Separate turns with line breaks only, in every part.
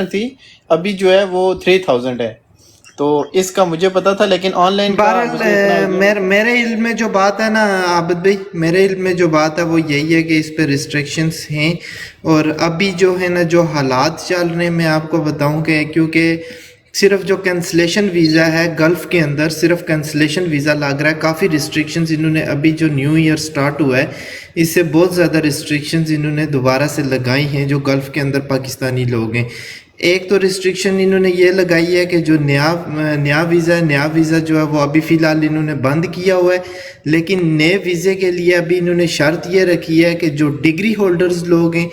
تھی، ابھی جو ہے وہ 3000 ہے. تو اس کا مجھے پتا تھا، لیکن آن لائن کا مجھے اتنا
بہرحال میرے علم میں جو بات ہے نا عابد بھائی، میرے علم میں جو بات ہے وہ یہی ہے کہ اس پہ ریسٹرکشنز ہیں. اور ابھی جو ہے نا جو حالات چل رہے ہیں میں آپ کو بتاؤں کہ کیونکہ صرف جو کینسلیشن ویزا ہے گلف کے اندر صرف کینسلیشن ویزا لگ رہا ہے. کافی ریسٹرکشنز انہوں نے ابھی جو نیو ایئر سٹارٹ ہوا ہے اس سے بہت زیادہ ریسٹرکشنز انہوں نے دوبارہ سے لگائی ہیں جو گلف کے اندر پاکستانی لوگ ہیں. ایک تو ریسٹرکشن انہوں نے یہ لگائی ہے کہ جو نیا ویزا جو ہے وہ ابھی فی الحال انہوں نے بند کیا ہوا ہے. لیکن نئے ویزے کے لیے ابھی انہوں نے شرط یہ رکھی ہے کہ جو ڈگری ہولڈرز لوگ ہیں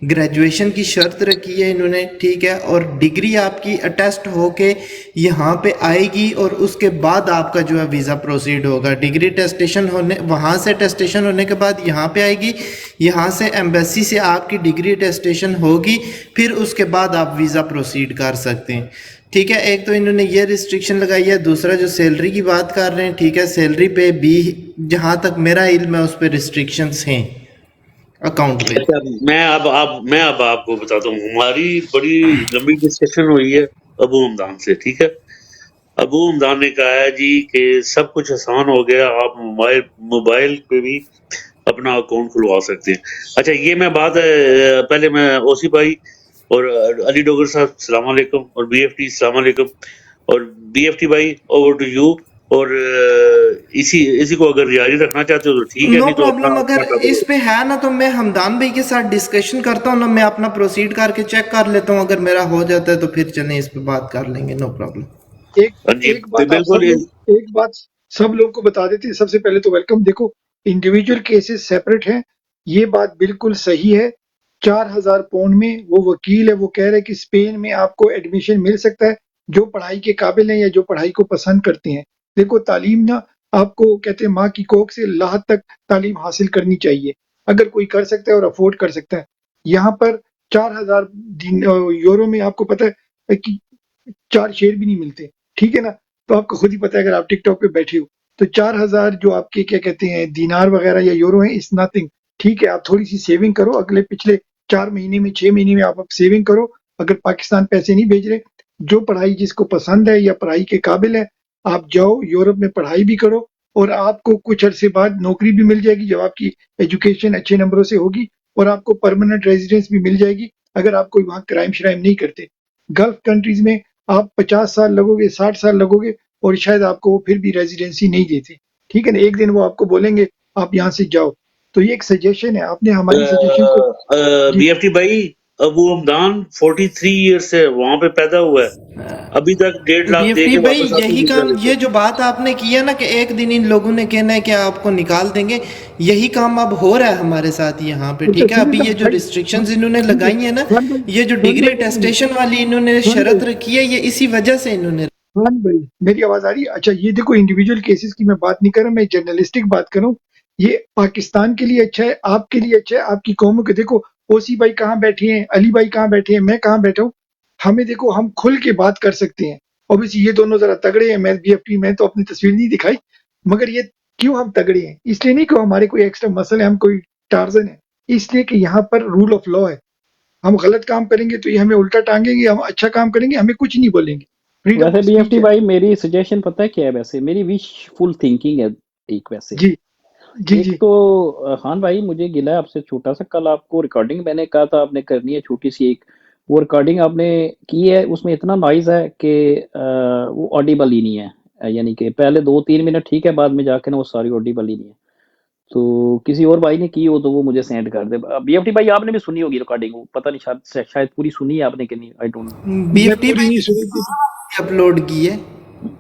گریجویشن کی شرط رکھی ہے انہوں نے، ٹھیک ہے، اور ڈگری آپ کی اٹیسٹ ہو کے یہاں پہ آئے گی اور اس کے بعد آپ کا جو ہے ویزا پروسیڈ ہوگا. ڈگری ٹیسٹیشن ہونے وہاں سے ٹیسٹیشن ہونے کے بعد یہاں پہ آئے گی، یہاں سے ایمبیسی سے آپ کی ڈگری ٹیسٹیشن ہوگی، پھر اس کے بعد آپ ویزا پروسیڈ کر سکتے ہیں. ٹھیک ہے، ایک تو انہوں نے یہ ریسٹرکشن لگائی ہے. دوسرا جو سیلری کی بات کر رہے ہیں، ٹھیک ہے، سیلری پہ بھی جہاں تک میرا علم ہے اس پہ ریسٹرکشنز ہیں اکاؤنٹ پہ.
میں اب آپ کو بتاتا ہوں. ہماری بڑی لمبی ڈسکشن ہوئی ہے ابو حمدان سے. ٹھیک ہے، ابو حمدان نے کہا ہے جی کہ سب کچھ آسان ہو گیا، آپ موبائل پہ بھی اپنا اکاؤنٹ کھلوا سکتے ہیں. اچھا یہ میں بات پہلے میں اوسی بھائی اور علی ڈوگر صاحب السلام علیکم، اور بی ایف ٹی السلام علیکم، اور بی ایف ٹی بھائی اوور ٹو یو. اور اسی کو اگر جاری رکھنا چاہتے ہو تو ٹھیک ہے،
نو
نہیں تو اپنا
پرابلم. اگر اس پہ ہے نا تو میں حمدان بھائی کے ساتھ ڈسکشن کرتا ہوں نا، میں اپنا پروسیڈ کر کے چیک کر لیتا ہوں. اگر میرا ہو جاتا ہے تو پھر چلیں اس پہ بات کر لیں گے، نو پرابلم.
ایک بات آپ
بالکل.
ایک بات سب لوگوں کو بتا دیتے ہیں. سب سے پہلے تو ویلکم. دیکھو انڈیویجول کیسز سیپریٹ ہیں، یہ بات بالکل صحیح ہے. 4000 پاؤنڈ میں وہ وکیل ہے، وہ کہہ رہے کہ اسپین میں آپ کو ایڈمیشن مل سکتا ہے جو پڑھائی کے قابل ہیں یا جو پڑھائی کو پسند کرتے ہیں. دیکھو تعلیم نا آپ کو کہتے ہیں ماں کی کوکھ سے لاحت تک تعلیم حاصل کرنی چاہیے اگر کوئی کر سکتا ہے اور افورڈ کر سکتا ہے. یہاں پر 4000 یورو میں آپ کو پتہ ہے کہ 4 شیر بھی نہیں ملتے. ٹھیک ہے نا، تو آپ کو خود ہی پتہ ہے اگر آپ ٹک ٹاک پہ بیٹھے ہو تو 4000 جو آپ کے کیا کہتے ہیں دینار وغیرہ یا یورو ہیں اس نتھنگ. ٹھیک ہے، آپ تھوڑی سی سیونگ کرو، اگلے پچھلے 4 مہینے میں 6 مہینے میں آپ سیونگ کرو. اگر پاکستان پیسے نہیں بھیج رہے، جو پڑھائی جس کو پسند ہے یا پڑھائی کے قابل ہے آپ جاؤ یورپ میں پڑھائی بھی کرو، اور آپ کو کچھ عرصے بعد نوکری بھی مل جائے گی جب آپ کی ایجوکیشن اچھے نمبروں سے ہوگی، اور آپ کو پرماننٹ ریزیڈنس بھی مل جائے گی اگر آپ کوئی وہاں کرائم شرائم نہیں کرتے. گلف کنٹریز میں آپ 50 سال لگو گے، 60 سال لگو گے، اور شاید آپ کو وہ پھر بھی ریزیڈنسی نہیں دیتے. ٹھیک ہے نا، ایک دن وہ آپ کو بولیں گے آپ یہاں سے جاؤ. تو یہ ایک سجیشن ہے، آپ نے ہماری سجیشن کو جی
بی ایف ٹی بھائی ابو حمدان 43 ایئر سے وہاں پہ پیدا ہوا ہے، ابھی تک 1.5
بی
لاکھ
ایف
دے
ٹی
کے
بھائی
واپس آپ
یہی
کو ویزا
کام،
لیتے
یہ
ہیں.
جو بات آپ نے کیا نا کہ ایک دن ان لوگوں نے کہنا ہے کہ آپ کو نکال دیں گے، یہی کام اب ہو رہا ہے ہمارے ساتھ یہاں پہ. ٹھیک ہے، ابھی یہ جو ریسٹرکشنز انہوں نے لگائی ہیں نا، یہ جو ڈگری ٹیسٹیشن والی انہوں نے شرط رکھی ہے، یہ اسی وجہ سے انہوں نے.
خان بھائی میری آواز آ رہی ہے؟ اچھا یہ دیکھو انڈیویجول کیسز کی میں بات نہیں کر رہا، میں جرنلسٹک بات کروں. یہ پاکستان کے لیے اچھا ہے، آپ کے لیے اچھا ہے، آپ کی قوموں کے. دیکھو اوسی بھائی کہاں بیٹھے ہیں، علی بھائی کہاں بیٹھے ہیں، میں کہاں بیٹھا ہوں. ہمیں دیکھو ہم کھل کے بات کر سکتے ہیں. اوبیسلی یہ دونوں ذرا تگڑے ہیں، میں بی ایف ٹی میں تو اپنی تصویر نہیں دکھائی، مگر یہ کیوں ہم تگڑے ہیں؟ اس لیے نہیں کہ ہمارے کوئی ایکسٹرا مسل ہے، ہم کوئی ٹارزن ہے، اس لیے کہ یہاں پر رول آف لا ہے. ہم غلط کام کریں گے تو یہ ہمیں الٹا ٹانگیں گے، ہم اچھا کام کریں گے ہمیں کچھ نہیں بولیں گے. فریڈم
ویسے
of
B F T
speech ہے.
بھائی میری سجیشن پتہ ہے کیا ہے؟ ویسے میری وش فل تھنکنگ ہے ایک. ویسے
جی جی
ایک
جی
تو خان بھائی مجھے گلا ہے آپ سے چھوٹا سا، کل آپ کو ریکارڈنگ میں نے کہا تھا آپ نے کرنی ہے چھوٹی سی ایک، وہ ریکارڈنگ آپ نے کی ہے اس میں اتنا نوائز ہے کہ وہ آڈیبل ہی نہیں ہے. یعنی کہ پہلے 2-3 منٹ ٹھیک ہے، بعد میں جا کے نا وہ ساری آڈیبل ہی نہیں ہے. تو کسی اور بھائی نے کی ہو تو وہ مجھے سینڈ کر دے. بی ایف ٹی بھائی آپ نے بھی سنی ہوگی ریکارڈنگ، وہ پتہ نہیں شاید پوری سنی ہے آپ نے کہ نہیں، آئی ڈونٹ نو.
بی
میں
ایف ٹی
پوری نہیں سنی تھی.
بھائی اپلوڈ کی ہے.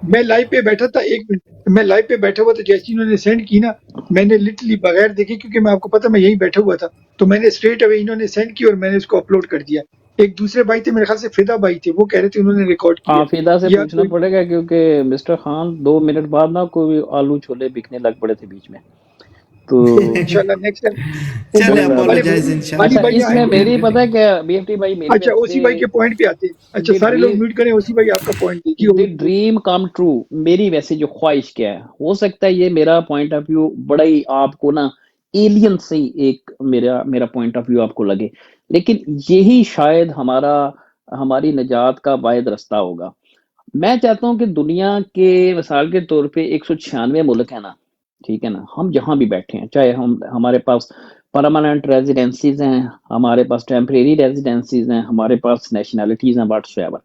میں لائیو پہ بیٹھا تھا، 1 منٹ میں لائیو پہ بیٹھا ہوا تھا، جیسے انہوں نے سینڈ کی نا میں نے لٹرلی بغیر دیکھے، کیونکہ میں آپ کو پتا میں یہیں بیٹھا ہوا تھا، تو میں نے اسٹریٹ اوے انہوں نے سینڈ کی اور میں نے اس کو اپلوڈ کر دیا. ایک دوسرے بھائی تھے میرے خیال سے فدا بھائی تھے، وہ کہہ رہے تھے انہوں نے ریکارڈ کیا
فیدا سے
یا
پوچھنا
کوئی.
پڑے گا کیونکہ مسٹر خان 2 منٹ بعد نا کوئی آلو چھولے بکنے لگ پڑے تھے بیچ میں. تو
انشاءاللہ نیکسٹ ٹائم.
چلے
کوئی بات
ہمارے
نہیں.
اپولوجائز
بھائی
انشاءاللہ.
علی
اچھا
بھائی
اس
آئے
میں
ہوئے ہیں.
میری پتہ ہے کیا بی ایف ٹی بھائی میری
اچھا اسی بھائی
ویسے
کے پوائنٹ پہ آتے ہیں. اچھا
دی
سارے لوگ
ڈریم
میوٹ کریں، اسی بھائی آپ کا پوائنٹ دیجیے.
دی ڈریم کم ٹرو، میری ویسے جو خواہش کیا ہے، ہو سکتا ہے یہ میرا پوائنٹ آف ویو بڑا ہی آپ کو نا ایلین سے ہی ایک میرا پوائنٹ آف ویو آپ کو لگے، لیکن یہی شاید ہمارا ہماری نجات کا واحد رستہ ہوگا. میں چاہتا ہوں کہ دنیا کے مثال کے طور پہ 196 ملک ہیں نا، ٹھیک ہے نا، ہم جہاں بھی بیٹھے ہیں، چاہے ہمارے پاس پرماننٹ ریزیڈنسیز ہیں، ہمارے پاس ٹیمپریری ریزیڈنسیز ہیں، ہمارے پاس نیشنلٹیز ہیں، واٹس ایور،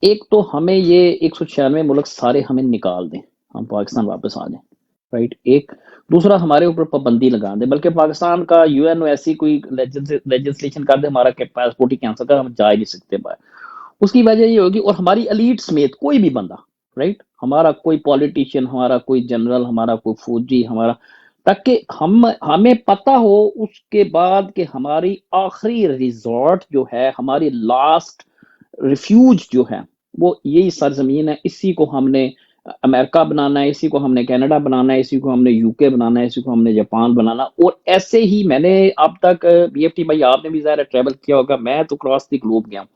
ایک تو ہمیں یہ 196 ملک سارے ہمیں نکال دیں، ہم پاکستان واپس آ جائیں، رائٹ. ایک دوسرا ہمارے اوپر پابندی لگا دیں، بلکہ پاکستان کا یو این او ایسی کوئی لیجسلیشن کر دے ہمارا پاسپورٹ ہی کینسل کر، ہم جا ہی نہیں سکتے باہر. اس کی وجہ یہ ہوگی، اور ہماری ایلیٹ سمیت کوئی بھی بندہ، رائٹ، ہمارا کوئی پولیٹیشین، ہمارا کوئی جنرل، ہمارا کوئی فوجی، ہمارا، تک کہ ہمیں پتہ ہو اس کے بعد کہ ہماری آخری ریزورٹ جو ہے، ہماری لاسٹ ریفیوج جو ہے وہ یہی سرزمین ہے، اسی کو ہم نے امریکہ بنانا ہے، اسی کو ہم نے کینیڈا بنانا ہے، اسی کو ہم نے یو کے بنانا ہے، اسی کو ہم نے جاپان بنانا. اور ایسے ہی میں نے اب تک بی ایف ٹی بھائی آپ نے بھی ظاہر ٹریول کیا ہوگا، میں تو کراس دی گلوب گیا ہوں.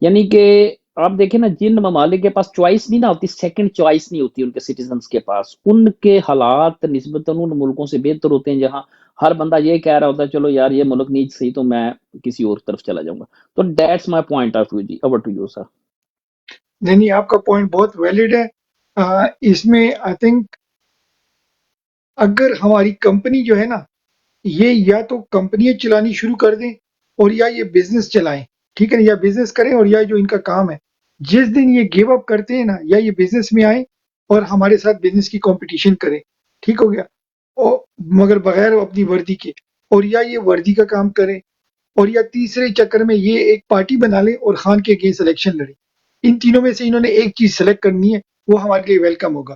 یعنی کہ آپ دیکھیں نا، جن ممالک کے پاس چوائس نہیں نہ ہوتی، سیکنڈ چوائس نہیں ہوتی ان کے سٹیزنز کے پاس، ان کے حالات نسبتاً ان ملکوں سے بہتر ہوتے ہیں جہاں ہر بندہ یہ کہہ رہا ہوتا ہے چلو یار یہ ملک نہیں صحیح تو میں کسی اور طرف چلا جاؤں گا. تو that's my point of view. جی اوور ٹو یو سر.
نہیں نہیں، آپ کا پوائنٹ بہت ویلڈ ہے. اس میں آئی تھنک اگر ہماری کمپنی جو ہے نا، یہ یا تو کمپنیاں چلانی شروع کر دیں اور یا یہ بزنس چلائیں، ٹھیک ہے نا، یا بزنس کریں اور یا جو ان کا کام ہے، جس دن یہ گیو اپ کرتے ہیں نا، یا یہ بزنس میں آئیں اور ہمارے ساتھ بزنس کی کمپٹیشن کریں، ٹھیک ہو گیا، اور مگر بغیر اپنی وردی کے، اور یا یہ وردی کا کام کریں، اور یا تیسرے چکر میں یہ ایک پارٹی بنا لیں اور خان کے اگینسٹ الیکشن لڑیں. ان تینوں میں سے انہوں نے ایک چیز سلیکٹ کرنی ہے، وہ ہمارے لیے ویلکم ہوگا.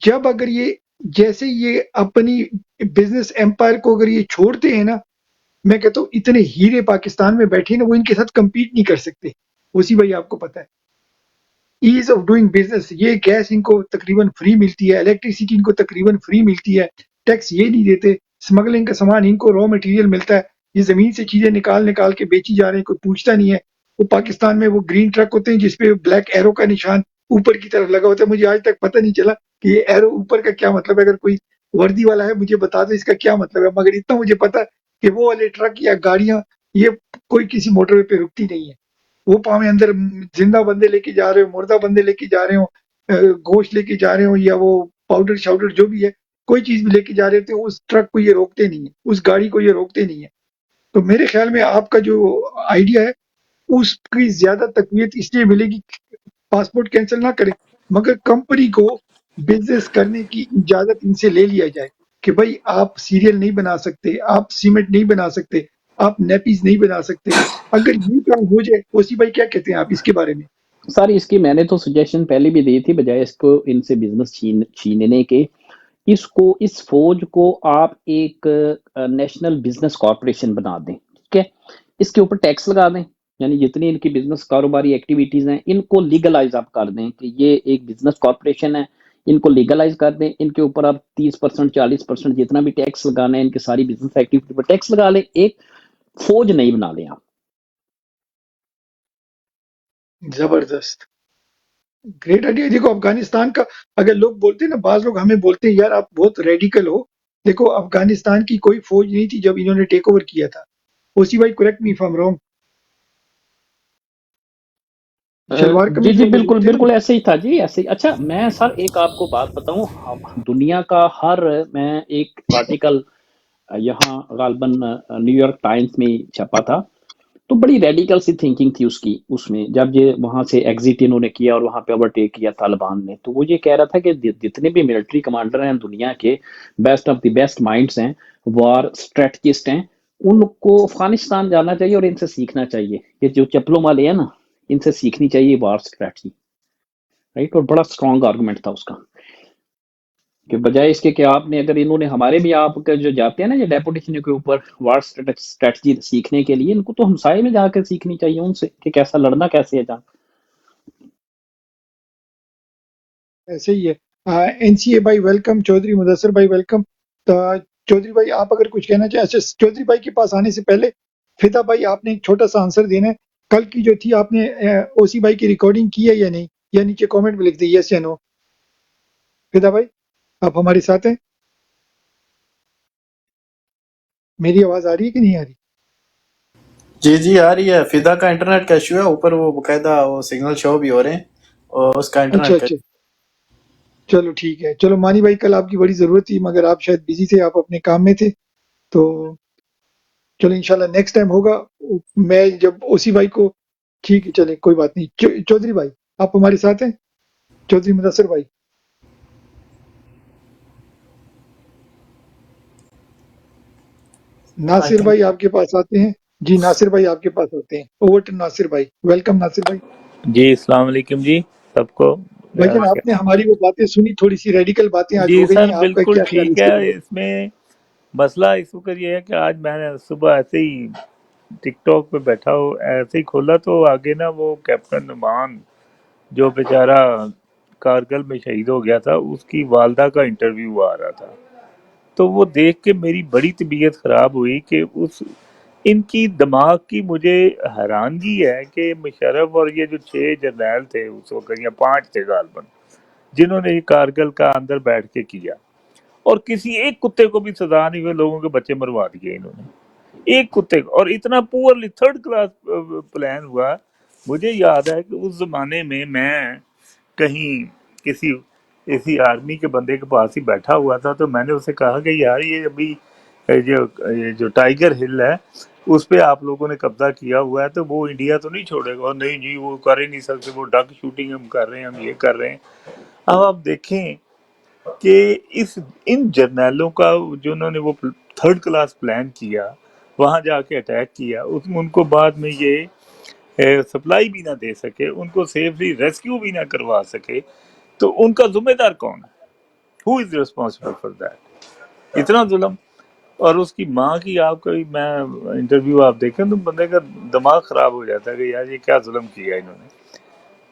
جب اگر یہ جیسے یہ اپنی بزنس ایمپائر کو اگر یہ چھوڑتے ہیں نا، میں کہتا ہوں اتنے ہیرے پاکستان میں بیٹھے نا، وہ ان کے ساتھ کمپیٹ نہیں کر سکتے. اسی بھائی آپ کو پتا ہے ایز آف ڈوئنگ بزنس، یہ گیس ان کو تقریباً فری ملتی ہے، الیکٹریسٹی ان کو تقریباً فری ملتی ہے، ٹیکس یہ نہیں دیتے، اسمگلنگ کا سامان ان کو را مٹیریل ملتا ہے، یہ زمین سے چیزیں نکال نکال کے بیچی جا رہے ہیں، کوئی پوچھتا نہیں ہے. وہ پاکستان میں وہ گرین ٹرک ہوتے ہیں جس پہ بلیک ایرو کا نشان اوپر کی طرف لگا ہوتا ہے. مجھے آج تک پتہ نہیں چلا کہ یہ ایرو اوپر کا کیا مطلب ہے. اگر کوئی وردی والا ہے مجھے بتا دو اس کا کیا مطلب ہے. مگر اتنا مجھے پتا ہے کہ وہ والے ٹرک یا گاڑیاں یہ کوئی کسی موٹر وے پہ رکتی نہیں ہے. وہ پاؤں اندر زندہ بندے لے کے جا رہے ہو، مردہ بندے لے کے جا رہے ہو، گوشت لے کے جا رہے ہو، یا وہ پاؤڈر شاؤڈر جو بھی ہے، کوئی چیز بھی لے کے جا رہے ہوتے ہیں، اس ٹرک کو یہ روکتے نہیں ہیں، اس گاڑی کو یہ روکتے نہیں ہیں. تو میرے خیال میں آپ کا جو آئیڈیا ہے اس کی زیادہ تقویت اس لیے ملے گی، پاسپورٹ کینسل نہ کریں مگر کمپنی کو بزنس کرنے کی اجازت ان سے لے لیا جائے کہ بھائی آپ سیریل نہیں بنا سکتے، آپ سیمنٹ نہیں بنا سکتے، آپ نیپیز نہیں بنا سکتے. اگر یہ کام ہو جائے، اوسی بھائی کیا کہتے ہیں آپ اس کے بارے میں؟
سر اس کی میں نے تو سجیشن پہلے بھی دی تھی، بجائے اس کو ان سے بزنس چھیننے کے، اس فوج کو آپ ایک نیشنل بزنس کارپوریشن بنا دیں، ٹھیک ہے، اس کے اوپر ٹیکس لگا دیں، یعنی جتنی ان کی بزنس کاروباری ایکٹیویٹیز ہیں ان کو لیگلائز آپ کر دیں کہ یہ ایک بزنس کارپوریشن ہے، ان کو لیگلائز کر دیں، ان کے اوپر آپ 30% 40% جتنا بھی ٹیکس لگانا ہے ان کی ساری بزنس ایکٹیویٹی پر ٹیکس لگا لیں، ایک فوج نہیں بنا لیں آپ.
زبردست، گریٹ آئیڈیا. دیکھو افغانستان کا اگر لوگ بولتے ہیں نا، بعض لوگ ہمیں بولتے ہیں یار آپ بہت ریڈیکل ہو. دیکھو افغانستان کی کوئی فوج نہیں تھی جب انہوں نے ٹیک اوور کیا تھا. اوسی بھائی correct me if I am wrong. Shalwar
جی
قمیض
جی
میں وہ
بالکل
لوگ تھے نا.
بالکل ایسے ہی تھا جی، ایسے ہی. اچھا میں سر ایک آپ کو بات بتاؤں، دنیا کا میں ایک آرٹیکل یہاں غالباً نیو یارک ٹائمز میں چھپا تھا، تو بڑی ریڈیکل سی تھنکنگ تھی اس کی. اس میں جب یہ وہاں سے ایگزٹ انہوں نے کیا اور وہاں پہ اوورٹیک کیا طالبان نے، تو وہ یہ کہہ رہا تھا کہ جتنے بھی ملٹری کمانڈر ہیں دنیا کے، best of the best minds ہیں، وار اسٹریٹجسٹ ہیں، ان کو افغانستان جانا چاہیے اور ان سے سیکھنا چاہیے. یہ جو چپلوں والے ہیں نا، ان سے سیکھنی چاہیے وار اسٹریٹجی، رائٹ. اور بڑا اسٹرانگ آرگومنٹ تھا اس کا، کہ بجائے اس کے کہ آپ نے، اگر انہوں نے ہمارے بھی آپ کے جو جاتے ہیں نا یہ ڈیپوٹیشن کے اوپر وار اسٹریٹجی سیکھنے کے لیے، ان کو تو ہمسائے میں جا کے سیکھنی چاہیے ان سے کہ کیسا لڑنا کیسے ہے جان.
ایسے ہی ہے. این سی اے بھائی ویلکم، چودھری مدثر بھائی ویلکم. چودھری بھائی آپ اگر کچھ کہنا چاہیں. اچھا چودھری بھائی کے پاس آنے سے پہلے فدا بھائی آپ نے ایک چھوٹا سا آنسر دینا ہے. کل کی جو تھی آپ نے او سی بھائی کی ریکارڈنگ کی ہے یا نہیں، یا نیچے کامنٹ میں لکھ دیں یس یا نو. فدا بھائی آپ ہمارے ساتھ ہیں؟ میری آواز آ رہی ہے کہ نہیں آ رہی؟
جی جی آ رہی ہے. فدا کا انٹرنیٹ کا ایشو ہے, اوپر وہ باقاعدہ وہ سگنل شو بھی ہو رہے ہیں, اور اس کا
اچھا
انٹرنیٹ کا.
اچھا، چلو ٹھیک ہے. چلو مانی بھائی کل آپ کی بڑی ضرورت تھی مگر آپ شاید بزی تھے، آپ اپنے کام میں تھے. تو چلو انشاءاللہ نیکسٹ ٹائم ہوگا. میں جب اوسی بھائی کو، ٹھیک ہے چلیں کوئی بات نہیں. چودھری بھائی آپ ہمارے ساتھ ہیں؟ چودھری مدثر بھائی.
آئی
ناصر
تھنک
بھائی آپ کے پاس آتے ہیں. جی ناصر بھائی آپ کے پاس آتے ہیں. اوور ٹو ناصر بھائی. ویلکم ناصر بھائی.
جی السلام علیکم جی سب کو.
بھائی جان آپ نے ہماری وہ باتیں سنی، تھوڑی سی ریڈیکل باتیں آج
جی
ہو گئی
سر
ہیں، آپ کا
بالکل
کیا خیال ہے
ٹھیک
اس کے
ہے.
بارے
اس میں مسئلہ اس وقت یہ ہے کہ آج میں نے صبح ایسے ہی ٹک ٹاک پہ بیٹھا ہو ایسے ہی کھولا تو آگے نا وہ کیپٹن نعمان جو بیچارہ کارگل میں شہید ہو گیا تھا اس کی والدہ کا انٹرویو آ رہا تھا. تو وہ دیکھ کے میری بڑی طبیعت خراب ہوئی کہ اس ان کی دماغ کی مجھے حیرانگی ہے کہ مشرف اور یہ جو 6 جرنیل تھے اس وقت یا 5 تھے غالباً جنہوں نے یہ کارگل کا اندر بیٹھ کے کیا اور کسی ایک کتے کو بھی سزا نہیں ہوئے, لوگوں کے بچے مروا دیے انہوں نے ایک کتے کو, اور اتنا پورلی تھرڈ کلاس پلان ہوا. مجھے یاد ہے کہ اس زمانے میں کہیں کسی آرمی کے بندے کے پاس ہی بیٹھا ہوا تھا تو میں نے اسے کہا کہ یار یہ ابھی یہ جو ٹائیگر ہل ہے اس پہ آپ لوگوں نے قبضہ کیا ہوا ہے تو وہ انڈیا تو نہیں چھوڑے گا. اور نہیں جی وہ کر ہی نہیں سکتے, وہ ڈگ شوٹنگ ہم کر رہے ہیں, ہم یہ کر رہے ہیں. اب آپ دیکھیں کہ ان جرنیلوں کا جنہوں نے وہ تھرڈ کلاس پلان کیا وہاں جا کے اٹیک کیا, ان کو بعد میں یہ سپلائی بھی نہ دے سکے, ان کو سیفلی ریسکیو بھی نہ کروا سکے, تو ان کا ذمہ دار کون ہے؟ ہو از ریسپانسبل فار دیٹ؟ اتنا ظلم. اور اس کی ماں کی آپ کا میں انٹرویو آپ دیکھیں تو بندے کا دماغ خراب ہو جاتا ہے کہ یار یہ کیا ظلم کیا انہوں نے.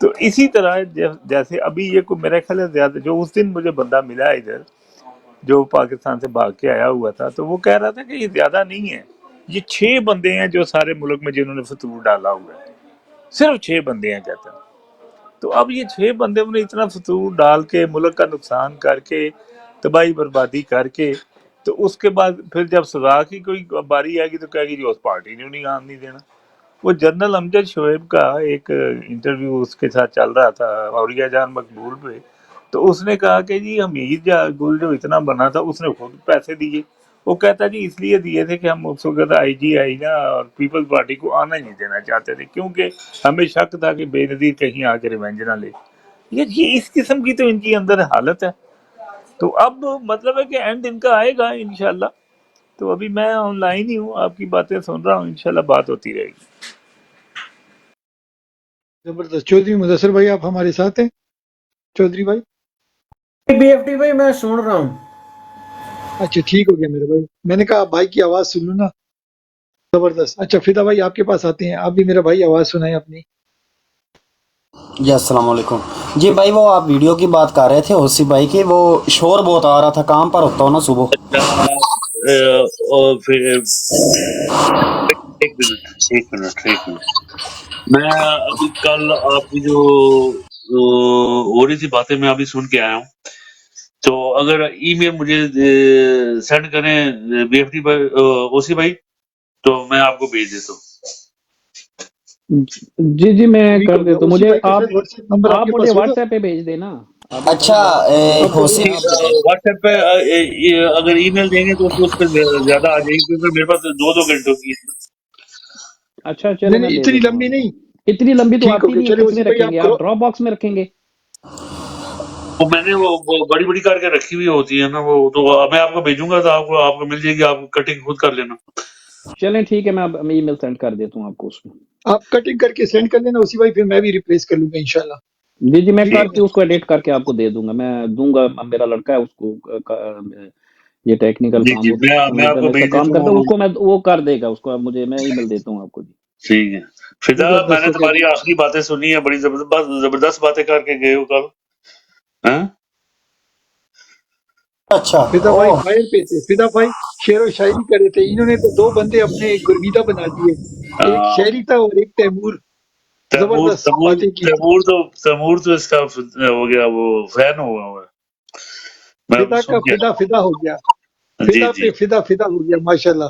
تو اسی طرح جیسے ابھی یہ کو میرا خیال ہے زیادہ جو اس دن مجھے بندہ ملا ادھر جو پاکستان سے بھاگ کے آیا ہوا تھا تو وہ کہہ رہا تھا کہ یہ زیادہ نہیں ہے, یہ 6 بندے ہیں جو سارے ملک میں جنہوں نے فتور ڈالا ہوا ہے, صرف 6 بندے ہیں کہتا ہے. تو اب یہ 6 بندے انہوں نے اتنا فتور ڈال کے ملک کا نقصان کر کے تباہی بربادی کر کے تو اس کے بعد پھر جب سزا کی کوئی باری آئے گی تو کہے گی جو اس پارٹی نے نہیں آن نہیں دینا. وہ جنرل امجد شعیب کا ایک انٹرویو اس کے ساتھ چل رہا تھا اوریہ جان مقبول پہ, تو اس نے کہا کہ جی حمید گل جو اتنا بنا تھا اس نے خود پیسے دیے. وہ کہتا جی اس لیے دیے تھے کہ ہم اس وقت آئی جی آئی نا اور پیپلز پارٹی کو آنا ہی نہیں دینا چاہتے تھے کیونکہ ہمیں شک تھا کہ بے نظیر کہیں آ کے ریونج نہ لے. یہ اس قسم کی تو ان کی اندر حالت ہے. تو اب مطلب ہے کہ اینڈ ان کا آئے گا انشاءاللہ. تو ابھی میں آن لائن ہی ہوں, آپ کی باتیں سن رہا ہوں, انشاءاللہ بات ہوتی رہے گی.
زبردست. چودھری مدثر بھائی آپ ہمارے ساتھ ہیں؟ چودھری بھائی
بی ایف ٹی بھائی میں سن رہا ہوں.
اچھا ٹھیک ہو گیا میرے بھائی. میں نے کہا آپ بھائی کی آواز سن لوں نا. زبردست. اچھا فدا بھائی آپ کے پاس آتے ہیں, آپ بھی میرا بھائی آواز سنائیں اپنی.
جی السلام علیکم. جی بھائی وہ آپ ویڈیو کی بات کر رہے تھے اوسی بھائی کی, وہ شور بہت آ رہا تھا, کام پر ہوتا ہوں نا صبح.
اور پھر ایک منٹ میں ابھی کل آپ کی جو ہو رہی تھی باتیں میں ابھی سن کے آیا ہوں, تو اگر ای میل مجھے سینڈ کریں بی ایف ٹی اوسی بھائی تو میں آپ کو بھیج دیتا ہوں.
جی جی میں
ٹھیک
کر
ہو گیا.
دیتا ہوں,
اسی
مجھے
بھائی کا
آپ
شاید واٹس ایپ نمبر آپ
آپ
کے
مجھے
پاس ہوگا.
واٹس ایپ پہ بھیج دینا. آپ مجھے
اچھا
واٹس
ہوسی
آپ بتا.
واٹس ایپ پہ اگر ای میل دیں گے تو اس پہ زیادہ آ جائے گی کیونکہ میرے پاس 2 گھنٹوں کی ہے.
اچھا چلے
نہیں
میں
نہیں
دے
اتنی
دیتا ہوں
لمبی
آپ کو.
نہیں.
اتنی لمبی تو
ٹھیک ہو
آتی
گیا.
نہیں ہے,
چلے
کس
اسی
میں
بھائی
رکھیں
آپ
گے
کرو.
آپ, ڈراپ باکس میں رکھیں گے.
وہ میں نے وہ بڑی بڑی کر کے رکھی ہوئی ہوتی ہے نا, وہ تو میں آپ کو بھیجوں گا تو آپ کو مل جائے گی, آپ کٹنگ خود کر لینا.
چلیں ٹھیک ہے, میں اب ای میل سینڈ کر دیتا ہوں آپ کو اس میں.
آپ کٹنگ کر کے سینڈ کر دینا اسی بھائی, پھر میں بھی ریپلیس کر لوں گا انشاءاللہ.
جی جی میں کر
ٹھیک
کے اس کو ایڈٹ کر کے آپ کو دے دوں گا, میں دوں گا. میرا لڑکا ہے اس کو یہ ٹیکنیکل
جی
کام
جی
ہوتا ہے,
میں آپ کو
انٹرنیٹ کا
بھیج
کام
دیتا
کرتا ہے, اس
ہوں.
کو میں وہ کر دے گا, اس کو مجھے میں ای میل دیتا ہوں آپ کو. جی
ٹھیک ہے فدا, میں
زبردست
نے
ہو گیا.
تمہاری آخری باتیں سنی ہیں, بڑی زبردست باتیں کر کے گئے ہو کل. ہاں
اچھا
فدا
او
بھائی فائر پہ تھے. فدا بھائی شعر و شاعری کر رہے تھے. انہوں نے تو 2 بندے اپنے گرویدہ بنا دیے, ایک
ہاں،
شہری تھا اور ایک تیمور.
تیمور
زبردست
تیمور
باتیں کی تھی.
تیمور تو اس کا ہو گیا, وہ فین ہوا ہوا ہے. میں ابھی
فدا کا
سن کے
فدا فدا ہو گیا.
جی
فدا
جی
پہ فدا فدا ہو گیا ماشاءاللہ.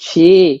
6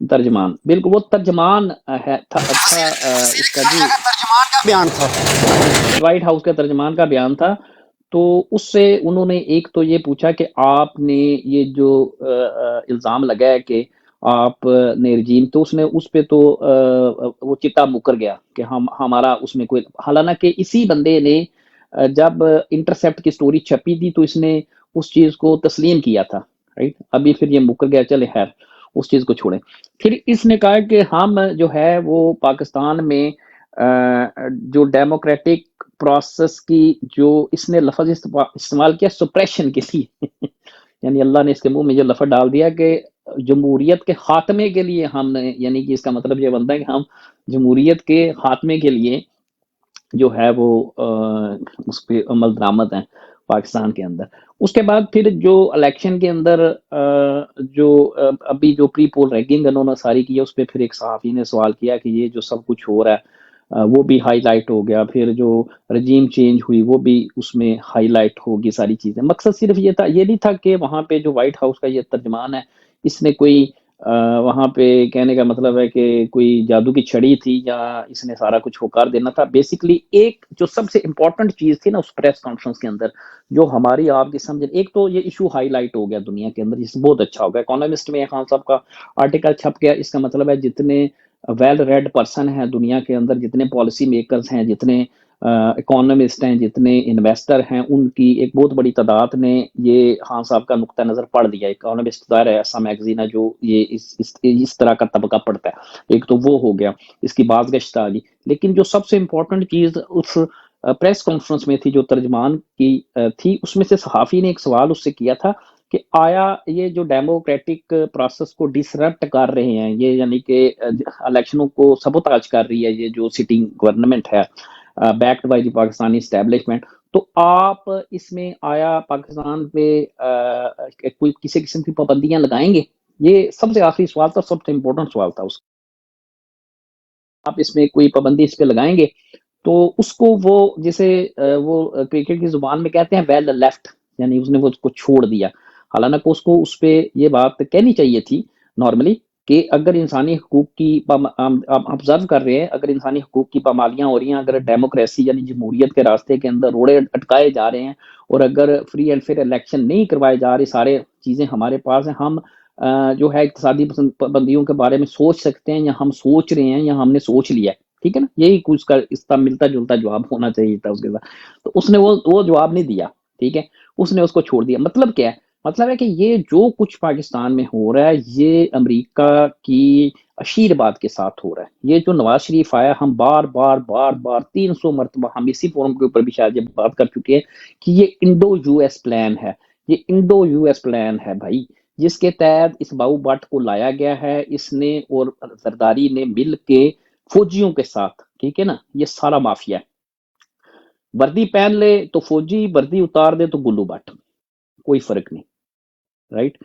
ترجمان بالکل وہ ترجمان ہے تھا اس کا جی
ترجمان کا بیان تھا.
وائٹ ہاؤس کے ترجمان کا بیان تھا. تو اس سے انہوں نے ایک تو یہ پوچھا کہ آپ نے یہ جو الزام لگا ہے کہ آپ نے رجیم، تو اس نے اس پہ تو وہ چٹا مکر گیا کہ ہمارا اس میں کوئی، حالانکہ اسی بندے نے جب انٹرسیپٹ کی سٹوری چھپی تھی تو اس نے اس چیز کو تسلیم کیا تھا، رائٹ. ابھی پھر یہ مکر گیا، چلے خیر اس چیز کو چھوڑیں. پھر اس نے کہا کہ ہم جو ہے وہ پاکستان میں جو ڈیموکریٹک پروسیس کی جو اس نے لفظ استعمال کیا سپریشن کے لیے یعنی اللہ نے اس کے منہ میں جو لفظ ڈال دیا کہ جمہوریت کے خاتمے کے لیے ہم نے، یعنی کہ اس کا مطلب یہ بنتا ہے کہ ہم جمہوریت کے خاتمے کے لیے جو ہے وہ اس پہ عمل درآمد ہیں پاکستان کے اندر. اس کے بعد پھر جو الیکشن کے اندر جو ابھی جو پری پول ریگنگ انہوں نے ساری کی ہے، اس پہ پھر ایک صحافی نے سوال کیا کہ یہ جو سب کچھ ہو رہا ہے وہ بھی ہائی لائٹ ہو گیا، پھر جو رجیم چینج ہوئی وہ بھی اس میں ہائی لائٹ ہوگی ساری چیزیں. مقصد صرف یہ تھا، یہ نہیں تھا کہ وہاں پہ جو وائٹ ہاؤس کا یہ ترجمان ہے اس نے کوئی وہاں پہ کہنے کا مطلب ہے کہ کوئی جادو کی چھڑی تھی یا اس نے سارا کچھ ہوکار دینا تھا. بیسیکلی ایک جو سب سے امپورٹنٹ چیز تھی نا اس پریس کانفرنس کے اندر جو ہماری آپ کی سمجھ، ایک تو یہ ایشو ہائی لائٹ ہو گیا دنیا کے اندر، جس سے بہت اچھا ہو گیا. اکانومسٹ میں خان صاحب کا آرٹیکل چھپ گیا. اس کا مطلب ہے جتنے ویل ریڈ پرسن ہیں دنیا کے اندر، جتنے پالیسی میکرز ہیں، جتنے اکانومسٹ ہیں، جتنے انویسٹر ہیں، ان کی ایک بہت بڑی تعداد نے یہ خان صاحب کا نقطہ نظر پڑھ دیا. اکانومسٹ ظاہر ہے ایسا میگزین ہے جو یہ اس طرح کا طبقہ پڑھتا ہے. ایک تو وہ ہو گیا، اس کی بازگشت آ گئی. لیکن جو سب سے امپورٹنٹ چیز اس پریس کانفرنس میں تھی جو ترجمان کی تھی، اس میں سے صحافی نے ایک سوال اس سے کیا تھا کہ آیا یہ جو ڈیموکریٹک پروسیس کو ڈسرپٹ کر رہے ہیں یہ، یعنی کہ الیکشنوں کو سبوتاج کر رہی ہے یہ جو سٹنگ گورنمنٹ ہے backed by the Pakistani establishment, تو آپ اس میں آیا پاکستان پہ کوئی کسی قسم کی پابندیاں لگائیں گے؟ یہ سب سے آخری سوال تھا، سب سے امپورٹنٹ سوال تھا. اس آپ اس میں کوئی پابندی اس پہ لگائیں گے؟ تو اس کو وہ جسے وہ کرکٹ کی زبان میں کہتے ہیں ویل لیفٹ، یعنی اس نے وہ اس کو چھوڑ دیا. حالانکہ اس کو اس پہ یہ بات کہنی چاہیے تھی نارملی کہ اگر انسانی حقوق کی آپ آبزرو کر رہے ہیں، اگر انسانی حقوق کی پامالیاں ہو رہی ہیں، اگر ڈیموکریسی یعنی جمہوریت کے راستے کے اندر روڑے اٹکائے جا رہے ہیں، اور اگر فری اینڈ فیئر الیکشن نہیں کروائے جا رہے، سارے چیزیں ہمارے پاس ہیں، ہم جو ہے اقتصادی پابندیوں کے بارے میں سوچ سکتے ہیں، یا ہم سوچ رہے ہیں، یا ہم نے سوچ لیا ہے. ٹھیک ہے نا، یہی کچھ کا اس کا ملتا جلتا جواب ہونا چاہیے تھا اس کے ساتھ. تو اس نے وہ جواب نہیں دیا. ٹھیک ہے، اس نے اس کو چھوڑ دیا. مطلب کیا ہے؟ مطلب ہے کہ یہ جو کچھ پاکستان میں ہو رہا ہے یہ امریکہ کی اشیر بات کے ساتھ ہو رہا ہے. یہ جو نواز شریف آیا، ہم بار بار 300 مرتبہ ہم اسی فورم کے اوپر بھی شاید یہ بات کر چکے ہیں کہ یہ انڈو یو ایس پلان ہے. یہ انڈو یو ایس پلان ہے بھائی، جس کے تحت اس باؤ بٹ کو لایا گیا ہے. اس نے اور زرداری نے مل کے فوجیوں کے ساتھ، ٹھیک ہے نا، یہ سارا مافیا ہے. وردی پہن لے تو فوجی، وردی اتار دے تو گلو بٹ، کوئی فرق نہیں، رائٹ.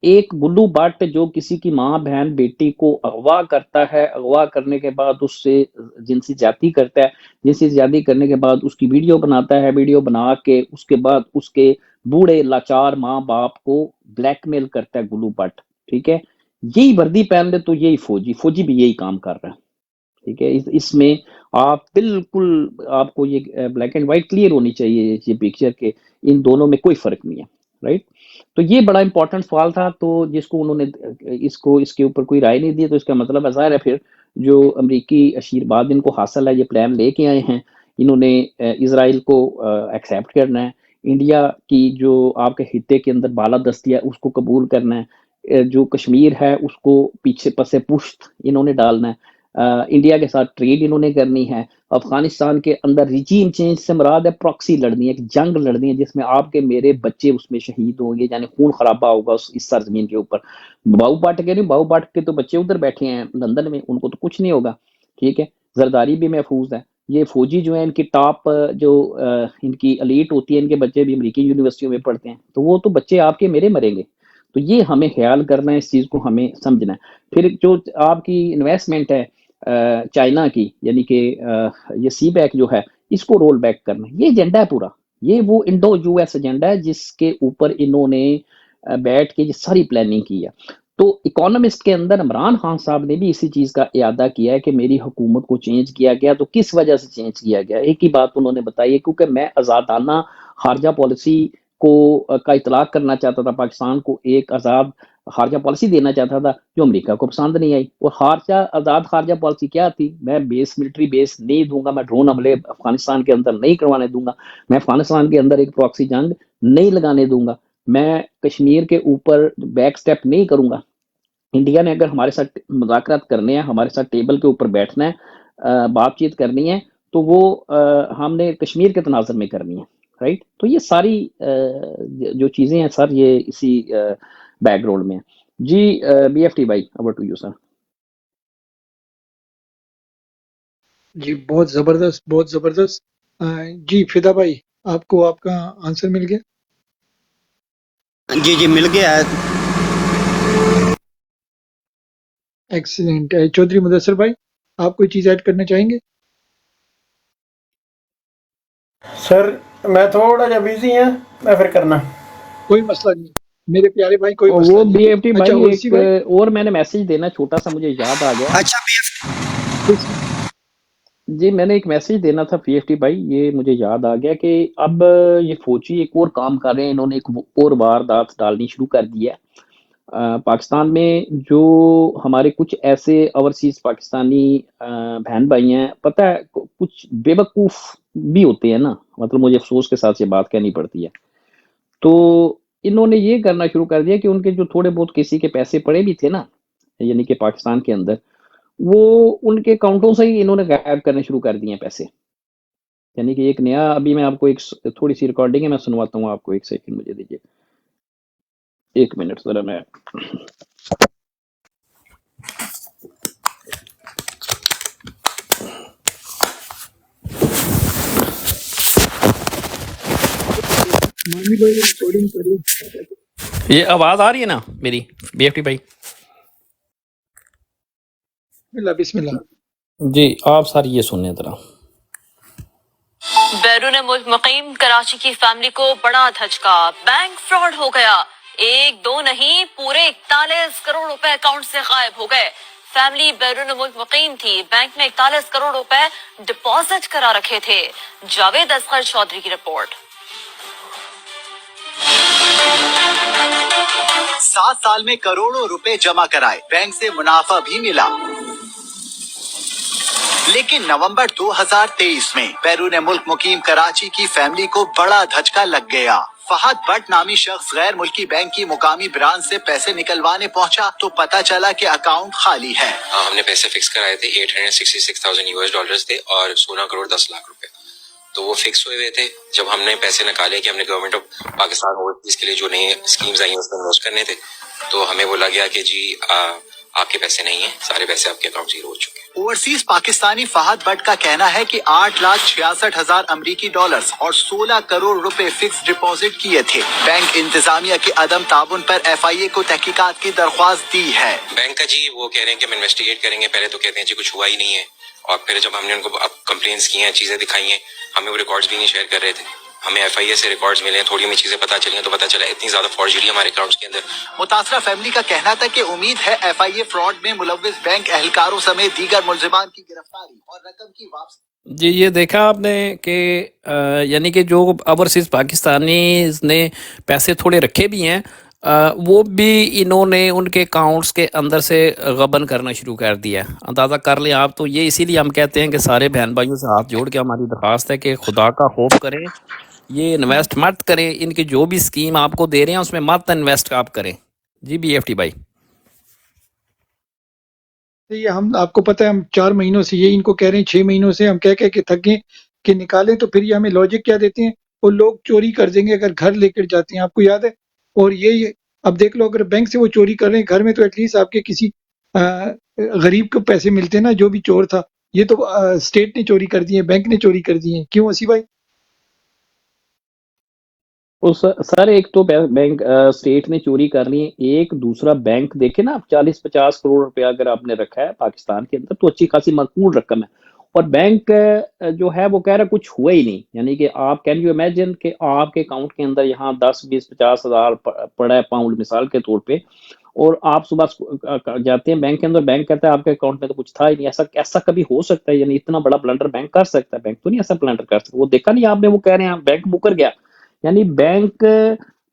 ایک گلو بٹ جو کسی کی ماں بہن بیٹی کو اغوا کرتا ہے، اغوا کرنے کے بعد اس سے جنسی زیادتی کرتا ہے، جنسی زیادتی کرنے کے بعد اس کی ویڈیو بناتا ہے، ویڈیو بنا کے اس کے بعد اس کے بوڑھے لاچار ماں باپ کو بلیک میل کرتا ہے گلو بٹ. ٹھیک ہے، یہی وردی پہن لے تو یہی فوجی بھی یہی کام کر رہا ہے. ٹھیک ہے، اس میں آپ بالکل، آپ کو یہ بلیک اینڈ وائٹ کلیئر ہونی چاہیے یہ پکچر کہ ان دونوں میں کوئی فرق نہیں ہے، رائٹ. تو یہ بڑا امپورٹنٹ سوال تھا. تو جس کو انہوں نے اس کے اوپر کوئی رائے نہیں دی، تو اس کا مطلب ظاہر ہے پھر جو امریکی اشیرباد ان کو حاصل ہے، یہ پلان لے کے آئے ہیں، انہوں نے اسرائیل کو ایکسیپٹ کرنا ہے، انڈیا کی جو آپ کے خطے کے اندر بالادستی ہے اس کو قبول کرنا ہے، جو کشمیر ہے اس کو پیچھے پسے پشت انہوں نے ڈالنا ہے، انڈیا کے ساتھ ٹریڈ انہوں نے کرنی ہے. افغانستان کے اندر ریجیم چینج سے مراد ہے پراکسی لڑنی ہے، ایک جنگ لڑنی ہے جس میں آپ کے میرے بچے اس میں شہید ہوں گے، یعنی خون خرابہ ہوگا اس سرزمین کے اوپر. باؤ باٹ کے نہیں، باؤ باٹ کے تو بچے ادھر بیٹھے ہیں لندن میں، ان کو تو کچھ نہیں ہوگا. ٹھیک ہے، زرداری بھی محفوظ ہے. یہ فوجی جو ہیں ان کی ٹاپ جو ان کی الیٹ ہوتی ہے، ان کے بچے بھی امریکی یونیورسٹیوں میں پڑھتے ہیں، تو وہ تو بچے آپ کے میرے مریں گے. تو یہ ہمیں خیال کرنا ہے، اس چیز کو ہمیں سمجھنا ہے. پھر جو آپ کی انویسٹمنٹ ہے چائنا کی، یعنی کہ یہ سی بیک جو ہے اس کو رول بیک کرنا، یہ ایجنڈا ہے پورا. یہ وہ انڈو یو ایس ایجنڈا ہے جس کے اوپر انہوں نے بیٹھ کے یہ ساری پلاننگ کی ہے. تو اکانومسٹ کے اندر عمران خان صاحب نے بھی اسی چیز کا اعادہ کیا ہے کہ میری حکومت کو چینج کیا گیا، تو کس وجہ سے چینج کیا گیا؟ ایک ہی بات انہوں نے بتائی ہے، کیونکہ میں آزادانہ خارجہ پالیسی کو کا اطلاق کرنا چاہتا تھا، پاکستان کو ایک آزاد خارجہ پالیسی دینا چاہتا تھا جو امریکہ کو پسند نہیں آئی۔ اور آزاد خارجہ پالیسی کیا تھی؟ میں ملٹری بیس نہیں دوں گا، میں ڈرون حملے افغانستان کے اندر نہیں کروانے دوں گا، میں افغانستان کے اندر ایک پراکسی جنگ نہیں لگانے دوں گا، میں کشمیر کے اوپر بیک سٹیپ نہیں کروں گا۔ انڈیا نے اگر ہمارے ساتھ مذاکرات کرنے ہیں، ہمارے ساتھ ٹیبل کے اوپر بیٹھنا ہے، بات چیت کرنی ہے، تو وہ ہم نے کشمیر کے تناظر میں کرنی ہے، رائٹ؟ تو یہ ساری جو چیزیں ہیں سر، یہ اسی بیک گراؤنڈ میں ہیں۔ جی بی ایف ٹی بھائی، اوور ٹو یو سر۔
جی بہت زبردست، بہت زبردست۔ جی فدا بھائی، آپ کو آپ کا آنسر مل گیا؟
جی مل گیا ہے۔
ایکسیلنٹ۔ چودھری مدثر بھائی، آپ کوئی چیز ایڈ کرنا چاہیں گے؟
سر میں تھوڑا جا بزی ہیں، میں پھر کرنا۔
کوئی مسئلہ نہیں میرے پیارے بھائی، کوئی مسئلہ
وہ
نہیں۔
بی ایف ٹی
اچھا
بھائی
اویسی
ایک
بھائی،
اور میں نے میسج دینا چھوٹا سا مجھے یاد آ گیا۔
اچھا
جی میں نے ایک میسج دینا تھا پی ایف ٹی بھائی، یہ مجھے یاد آ گیا کہ اب یہ فوجی ایک اور کام کر رہے ہیں، انہوں نے ایک اور واردات ڈالنی شروع کر دی ہے پاکستان میں۔ جو ہمارے کچھ ایسے اوورسیز پاکستانی بہن بھائی ہیں، پتہ ہے کچھ بے وقوف بھی ہوتے ہیں نا، مطلب مجھے افسوس کے ساتھ یہ بات کہنی پڑتی ہے، تو انہوں نے یہ کرنا شروع کر دیا کہ ان کے جو تھوڑے بہت کسی کے پیسے پڑے بھی تھے نا، یعنی کہ پاکستان کے اندر، وہ ان کے اکاؤنٹوں سے ہی انہوں نے غائب کرنے شروع کر دیے ہیں پیسے۔ یعنی کہ ایک نیا، ابھی میں آپ کو ایک تھوڑی سی ریکارڈنگ ہے، میں سنواتا ہوں آپ کو، ایک سیکنڈ مجھے دیجیے، ایک منٹ ذرا میں۔
مانی بھائی ریکارڈنگ کریے۔
یہ آواز آ رہی ہے نا میری بی ایف ٹی بھائی؟
بسم اللہ۔
جی آپ ساری یہ سنیں ذرا۔
بیرون ملک مقیم کراچی کی فیملی کو بڑا دھچکا، بینک فراڈ ہو گیا، ایک دو نہیں پورے 41 کروڑ روپے اکاؤنٹ سے غائب ہو گئے۔ فیملی بیرون ملک مقیم تھی، بینک میں 41 کروڑ روپے ڈپازٹ کرا رکھے تھے۔ جاوید اصغر چودھری کی رپورٹ۔
7 سال میں کروڑوں روپے جمع کرائے، بینک سے منافع بھی ملا، لیکن نومبر 2023 میں بیرون ملک مقیم کراچی کی فیملی کو بڑا دھچکا لگ گیا۔ فہد بٹ نامی شخص غیر ملکی بینک کی مقامی برانچ سے پیسے نکلوانے پہنچا تو پتہ چلا کہ اکاؤنٹ خالی ہے۔
ہم نے پیسے فکس کرائے تھے، $866,000 تھے اور 16 کروڑ 10 لاکھ روپے، تو وہ فکس ہوئے تھے۔ جب ہم نے پیسے نکالے کہ ہم نے گورنمنٹ آف پاکستان اوورسیز کے لیے جو نئی اسکیمز آئی ہیں اس میں انویسٹ کرنے تھے، تو ہمیں بولا گیا کہ جی آپ کے پیسے نہیں ہیں، سارے پیسے آپ کے اکاؤنٹ زیرو ہو چکے ہیں۔
اوورسیز پاکستانی فہد بٹ کا کہنا ہے کہ 8,66,000 امریکی ڈالرز اور 16 کروڑ روپے فکس ڈپازٹ کیے تھے۔ بینک انتظامیہ کے عدم تعاون پر FIA کو تحقیقات کی درخواست دی ہے۔
بینک کا جی وہ کہہ رہے ہیں کہ ہم انویسٹیگیٹ کریں گے، پہلے تو کہتے ہیں جی کچھ ہوا ہی نہیں ہے، اور پھر جب ہم نے ان کو کمپلینس کی ہیں، چیزیں دکھائی ہیں، ہمیں وہ ریکارڈز بھی نہیں شیئر کر رہے تھے۔ ہمیں FIA سے ریکارڈز ملے ہیں، تھوڑی ہمیں چیزیں پتہ چلی ہیں، تو پتہ چلا اتنی زیادہ فارجری ہمارے اکاؤنٹس کے اندر۔
متاثرہ فیملی کا کہنا تھا کہ امید ہے FIA فراڈ میں ملوث بینک اہلکاروں سمیت دیگر ملزمان کی گرفتاری اور رقم کی واپسی۔
جی یہ دیکھا آپ نے کہ یعنی کہ جو اوورسیز پاکستانی نے پیسے تھوڑے رکھے بھی ہیں، وہ بھی انہوں نے ان کے اکاؤنٹس کے اندر سے غبن کرنا شروع کر دیا ہے۔ اندازہ کر لیں آپ، تو یہ اسی لیے ہم کہتے ہیں کہ سارے بہن بھائیوں سے ہاتھ جوڑ کے ہماری درخواست ہے کہ خدا کا خوف کریں، یہ انویسٹ مت کریں، ان کی جو بھی اسکیم آپ کو دے رہے ہیں اس میں مت انویسٹ آپ کریں۔ جی بی ایف ٹی بھائی۔
یہ ہم آپ کو پتہ ہے، ہم 4 مہینوں سے یہ ان کو کہہ رہے ہیں، 6 مہینوں سے ہم کہہ کے تھک گئے کہ نکالیں، تو پھر یہ ہمیں لاجک کیا دیتے ہیں، وہ لوگ چوری کر دیں گے اگر گھر لے کر جاتے ہیں، آپ کو یاد ہے؟ اور یہ اب دیکھ لو، اگر بینک سے وہ چوری کر رہے ہیں گھر میں، تو ایٹ لیسٹ آپ کے کسی غریب کو پیسے ملتے نا، جو بھی چور تھا۔ یہ تو اسٹیٹ نے چوری کر دی ہے، بینک نے چوری کر دی ہے، کیوں اسی بھائی؟
سر ایک تو بینک اسٹیٹ نے چوری کر لی ہے، ایک دوسرا بینک دیکھے نا، 40-50 کروڑ روپیہ اگر آپ نے رکھا ہے پاکستان کے اندر تو اچھی خاصی معقول رقم ہے، اور بینک جو ہے وہ کہہ رہا ہے کچھ ہوا ہی نہیں۔ یعنی کہ آپ کین یو امیجن کہ آپ کے اکاؤنٹ کے اندر یہاں 10-20-50 ہزار پڑا ہے پاؤنڈ مثال کے طور پہ، اور آپ صبح جاتے ہیں بینک کے اندر، بینک کہتا ہے آپ کے اکاؤنٹ میں تو کچھ تھا ہی نہیں. ایسا کبھی ہو سکتا ہے؟ یعنی اتنا بڑا بلنڈر بینک کر سکتا ہے؟ بینک تو نہیں ایسا بلنڈر کر سکتا. وہ دیکھا نہیں آپ نے، وہ کہہ رہے ہیں بینک مکر گیا. یعنی بینک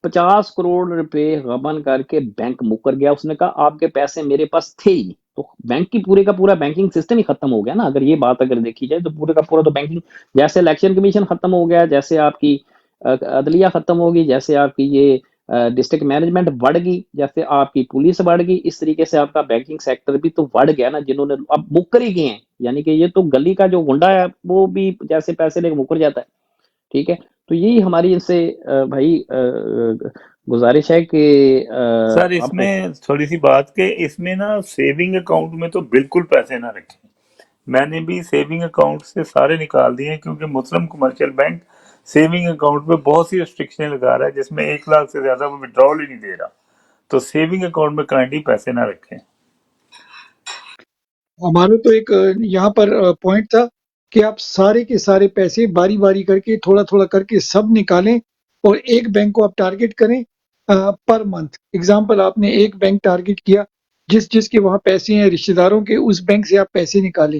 50 کروڑ روپے غبن کر کے بینک مکر گیا. اس نے کہا آپ کے پیسے میرے پاس تھے ہی نہیں. تو بینک کی پورے کا پورا بینکنگ سسٹم ہی ختم ہو گیا نا. اگر یہ بات اگر دیکھی جائے تو پورے کا پورا تو بینکنگ، جیسے الیکشن کمیشن ختم ہو گیا، جیسے آپ کی عدلیہ ختم ہوگی، جیسے آپ کی یہ ڈسٹرکٹ مینجمنٹ بڑھ گئی، جیسے آپ کی پولیس بڑھ گئی، اس طریقے سے آپ کا بینکنگ سیکٹر بھی تو بڑھ گیا نا. جنہوں نے اب مکر ہی گئے ہیں، یعنی کہ یہ تو گلی کا جو گنڈا ہے وہ بھی جیسے پیسے لے کے مکر جاتا ہے. ٹھیک ہے، تو یہی ہماری ان سے بھائی گزارش ہے کہ
سر اس
آپ کو
میں تھوڑی سی بات کہ اس میں نا سیونگ اکاؤنٹ میں تو بالکل پیسے نہ رکھیں. میں نے بھی سیونگ اکاؤنٹ سے سارے نکال دیے ہیں، کیونکہ مسلم کمرشل بینک سیونگ اکاؤنٹ پہ بہت سی ریسٹرکشنیں لگا رہا ہے، جس میں 1 لاکھ سے زیادہ وہ وڈرال ہی نہیں دے رہا. تو سیونگ اکاؤنٹ میں کائنڈلی پیسے نہ رکھیں.
ہمارا تو ایک یہاں پر پوائنٹ تھا کہ آپ سارے کے سارے پیسے باری باری کر کے تھوڑا تھوڑا کر کے سب نکالیں اور ایک بینک کو آپ ٹارگٹ کریں پر منتھ. اگزامپل آپ نے ایک بینک ٹارگٹ کیا، جس کے وہاں پیسے ہیں رشتہ داروں کے، اس بینک سے آپ پیسے نکالیں.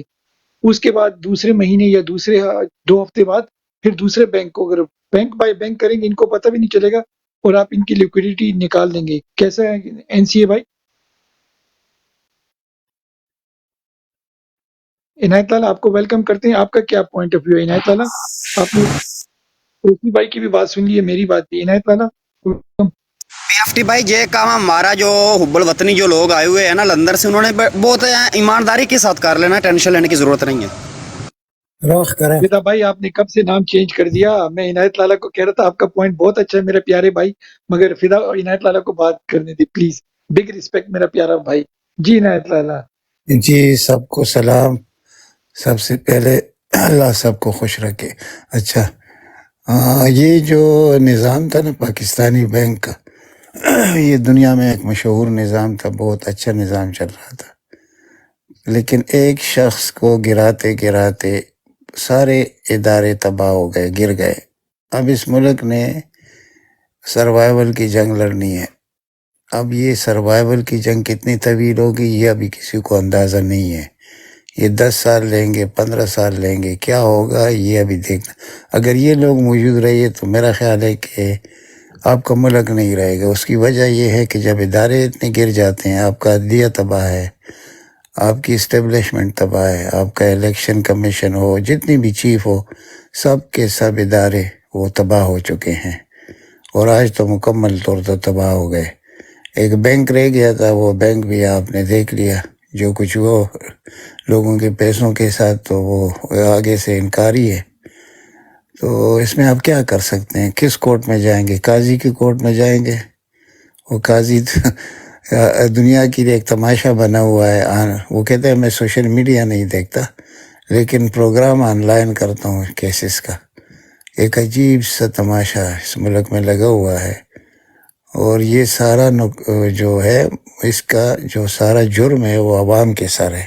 اس کے بعد دوسرے مہینے یا دوسرے 2 ہفتے بعد پھر دوسرے بینک کو، اگر بینک بائی بینک کریں گے ان کو پتہ بھی نہیں چلے گا اور آپ ان کی لیکوڈیٹی نکال دیں گے. کیسا ہے این سی اے بھائی؟ عنایت لالا آپ کو ویلکم کرتے ہیں. آپ کا کیا پوائنٹ آف ویو ہے عنایت لالا؟ آپ نے اوسی بھائی کی بھی بات سن لی ہے، میری بات بھی. عنایت لالا
PFT بھائی، یہ کام ہمارا جو حب الوطنی جو لوگ آئے ہوئے ہیں نا لندن سے، انہوں نے بہت ایمانداری کے ساتھ کر لینا، ٹینشن لینے کی ضرورت نہیں ہے.
روخ کریں.
بیٹا بھائی آپ نے کب سے نام چینج کر دیا؟ میں عنایت لالا کو کہہ رہا تھا آپ کا پوائنٹ بہت اچھا ہے میرے پیارے بھائی، مگر فدا عنایت لالا کو بات کرنے دی پلیز. بگ ریسپیکٹ میرا پیارا بھائی. جی عنایت لالا.
جی سب کو سلام. سب سے پہلے اللہ سب کو خوش رکھے. اچھا یہ جو نظام تھا نا پاکستانی بینک کا، یہ دنیا میں ایک مشہور نظام تھا، بہت اچھا نظام چل رہا تھا. لیکن ایک شخص کو گراتے گراتے سارے ادارے تباہ ہو گئے، گر گئے. اب اس ملک نے سروائیول کی جنگ لڑنی ہے. اب یہ سروائیول کی جنگ کتنی طویل ہوگی یہ ابھی کسی کو اندازہ نہیں ہے. یہ 10 سال لیں گے، 15 سال لیں گے، کیا ہوگا یہ ابھی دیکھنا. اگر یہ لوگ موجود رہے تو میرا خیال ہے کہ آپ کا ملک نہیں رہے گا. اس کی وجہ یہ ہے کہ جب ادارے اتنے گر جاتے ہیں، آپ کا عدلیہ تباہ ہے، آپ کی اسٹیبلشمنٹ تباہ ہے، آپ کا الیکشن کمیشن ہو، جتنی بھی چیف ہو، سب کے سب ادارے وہ تباہ ہو چکے ہیں، اور آج تو مکمل طور پر تباہ ہو گئے. ایک بینک رہ گیا تھا، وہ بینک بھی آپ نے دیکھ لیا جو کچھ وہ لوگوں کے پیسوں کے ساتھ، تو وہ آگے سے انکاری ہے. تو اس میں آپ کیا کر سکتے ہیں؟ کس کورٹ میں جائیں گے؟ قاضی کی کورٹ میں جائیں گے. وہ قاضی دنیا کی ایک تماشا بنا ہوا ہے. وہ کہتے ہیں میں سوشل میڈیا نہیں دیکھتا لیکن پروگرام آن لائن کرتا ہوں کیسز کا. ایک عجیب سا تماشا اس ملک میں لگا ہوا ہے، اور یہ سارا جو ہے اس کا جو سارا جرم ہے وہ عوام کے سر ہے.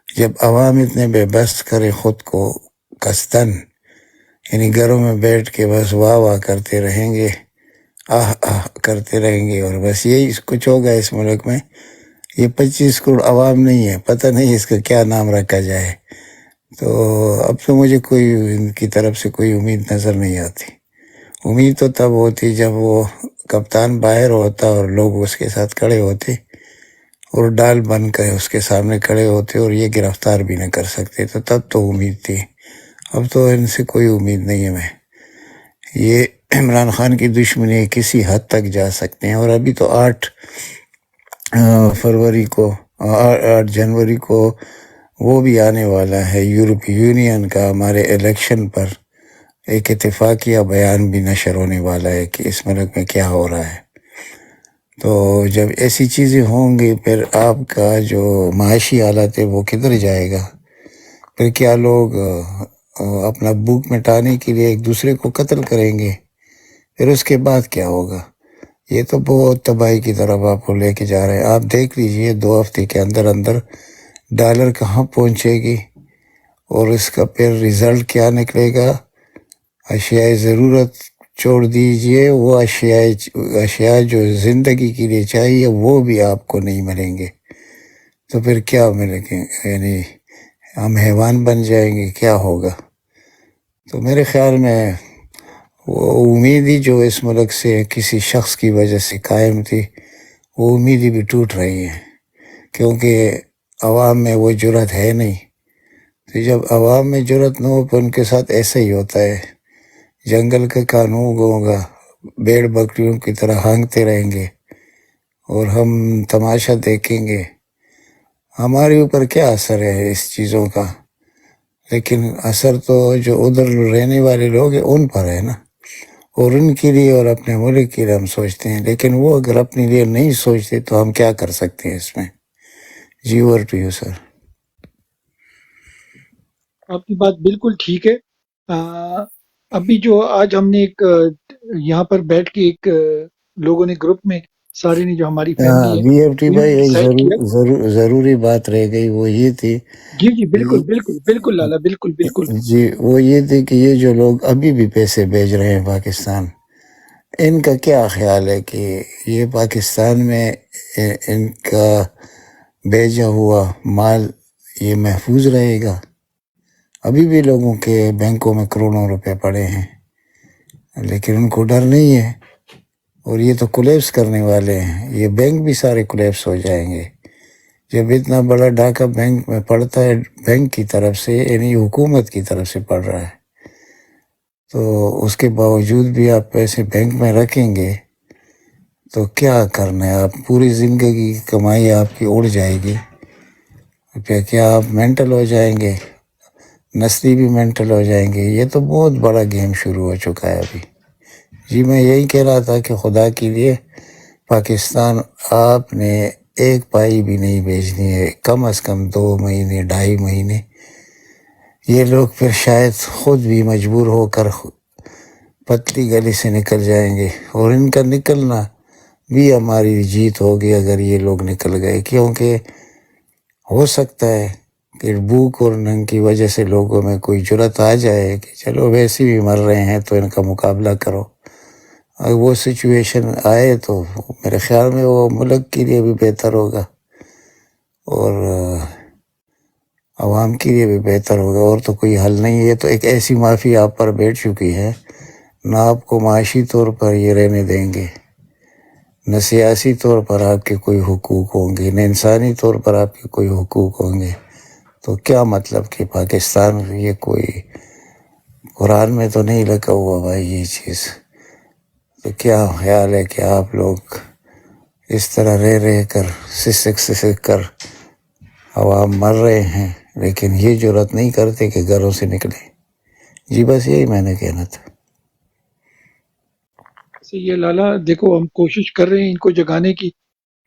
جب عوام اتنے بے بس کرے خود کو قصدن، یعنی گھروں میں بیٹھ کے بس واہ واہ کرتے رہیں گے، آہ آہ کرتے رہیں گے، اور بس یہی کچھ ہوگا اس ملک میں. یہ 25 کروڑ عوام نہیں ہے، پتہ نہیں اس کا کیا نام رکھا جائے. تو اب تو مجھے کوئی ان کی طرف سے کوئی امید نظر نہیں آتی. امید تو تب ہوتی جب وہ کپتان باہر ہوتا اور لوگ اس کے ساتھ کھڑے ہوتے اور ڈال بن کر اس کے سامنے کھڑے ہوتے اور یہ گرفتار بھی نہ کر سکتے، تو تب تو امید تھی. اب تو ان سے کوئی امید نہیں ہے. میں یہ عمران خان کی دشمنی کسی حد تک جا سکتے ہیں. اور ابھی تو 8 جنوری کو وہ بھی آنے والا ہے یورپی یونین کا، ہمارے الیکشن پر ایک اتفاقیہ بیان بھی نشر ہونے والا ہے کہ اس ملک میں کیا ہو رہا ہے. تو جب ایسی چیزیں ہوں گی پھر آپ کا جو معاشی حالت ہے وہ کدھر جائے گا؟ پھر کیا لوگ اپنا بھوک مٹانے کے لیے ایک دوسرے کو قتل کریں گے؟ پھر اس کے بعد کیا ہوگا؟ یہ تو بہت تباہی کی طرف آپ کو لے کے جا رہے ہیں. آپ دیکھ لیجئے 2 ہفتے کے اندر اندر ڈالر کہاں پہنچے گی، اور اس کا پھر ریزلٹ کیا نکلے گا. اشیاء ضرورت چھوڑ دیجئے، وہ اشیاء جو زندگی کے لیے چاہیے وہ بھی آپ کو نہیں ملیں گے، تو پھر کیا ملیں گے؟ یعنی ہم حیوان بن جائیں گے، کیا ہوگا؟ تو میرے خیال میں وہ امید ہی جو اس ملک سے کسی شخص کی وجہ سے قائم تھی، وہ امید ہی بھی ٹوٹ رہی ہے، کیونکہ عوام میں وہ جرأت ہے نہیں۔ تو جب عوام میں جرأت نہ ہو تو ان کے ساتھ ایسا ہی ہوتا ہے، جنگل کا قانون ہوگا، بیڑ بکریوں کی طرح ہانکتے رہیں گے اور ہم تماشا دیکھیں گے۔ ہمارے اوپر کیا اثر ہے اس چیزوں کا؟ لیکن اثر تو جو ادھر رہنے والے لوگ ہیں ان پر ہے نا، اور ان کے لیے اور اپنے ملک کے لیے ہم سوچتے ہیں، لیکن وہ اگر اپنے لیے نہیں سوچتے تو ہم کیا کر سکتے ہیں اس میں؟ جی اوور ٹو یو سر۔
آپ کی بات بالکل ٹھیک ہے۔ ابھی جو آج ہم نے ایک یہاں پر بیٹھ کے ایک لوگوں نے گروپ میں سارے نے جو ہماری فیملی ہے
بی ایف ٹی
انہوں
بھائی،
نے
ایک
ڈیسائیڈ کیا۔
ضروری بات رہ گئی، وہ یہ تھی
جی بالکل بالکل بالکل لالا، بالکل بالکل۔
جی، وہ یہ تھی کہ یہ جو لوگ ابھی بھی پیسے بھیج رہے ہیں پاکستان، ان کا کیا خیال ہے کہ یہ پاکستان میں ان کا بھیجا ہوا مال یہ محفوظ رہے گا؟ ابھی بھی لوگوں کے بینکوں میں کروڑوں روپے پڑے ہیں، لیکن ان کو ڈر نہیں ہے، اور یہ تو کولیپس کرنے والے ہیں، یہ بینک بھی سارے کولیپس ہو جائیں گے۔ جب اتنا بڑا ڈاکہ بینک میں پڑتا ہے، بینک کی طرف سے، یعنی حکومت کی طرف سے پڑ رہا ہے، تو اس کے باوجود بھی آپ پیسے بینک میں رکھیں گے تو کیا کرنا ہے؟ آپ پوری زندگی کی کمائی آپ کی اڑ جائے گی، پھر کیا آپ مینٹل ہو جائیں گے؟ نسلی بھی مینٹل ہو جائیں گے۔ یہ تو بہت بڑا گیم شروع ہو چکا ہے ابھی۔ جی میں یہی کہہ رہا تھا کہ خدا کے لیے پاکستان آپ نے ایک پائی بھی نہیں بھیجنی ہے، کم از کم 2 مہینے 2.5 مہینے۔ یہ لوگ پھر شاید خود بھی مجبور ہو کر پتلی گلی سے نکل جائیں گے، اور ان کا نکلنا بھی ہماری جیت ہوگی اگر یہ لوگ نکل گئے، کیونکہ ہو سکتا ہے کہ بھوک اور ننگ کی وجہ سے لوگوں میں کوئی جرأت آ جائے کہ چلو ویسے بھی مر رہے ہیں تو ان کا مقابلہ کرو۔ اگر وہ سچویشن آئے تو میرے خیال میں وہ ملک کے لیے بھی بہتر ہوگا اور عوام کے لیے بھی بہتر ہوگا، اور تو کوئی حل نہیں ہے۔ تو ایک ایسی معافی آپ پر بیٹھ چکی ہے، نہ آپ کو معاشی طور پر یہ رہنے دیں گے، نہ سیاسی طور پر آپ کے کوئی حقوق ہوں گے، نہ انسانی طور پر آپ کے کوئی حقوق ہوں گے۔ تو کیا مطلب کہ پاکستان، یہ کوئی قرآن میں تو نہیں لکھا ہوا بھائی یہ چیز۔ تو کیا خیال ہے کہ آپ لوگ اس طرح رہ کر سسک کر عوام مر رہے ہیں، لیکن یہ جرأت نہیں کرتے کہ گھروں سے نکلیں۔ جی بس یہی میں نے کہنا تھا۔
یہ لالا دیکھو، ہم کوشش کر رہے ہیں ان کو جگانے کی۔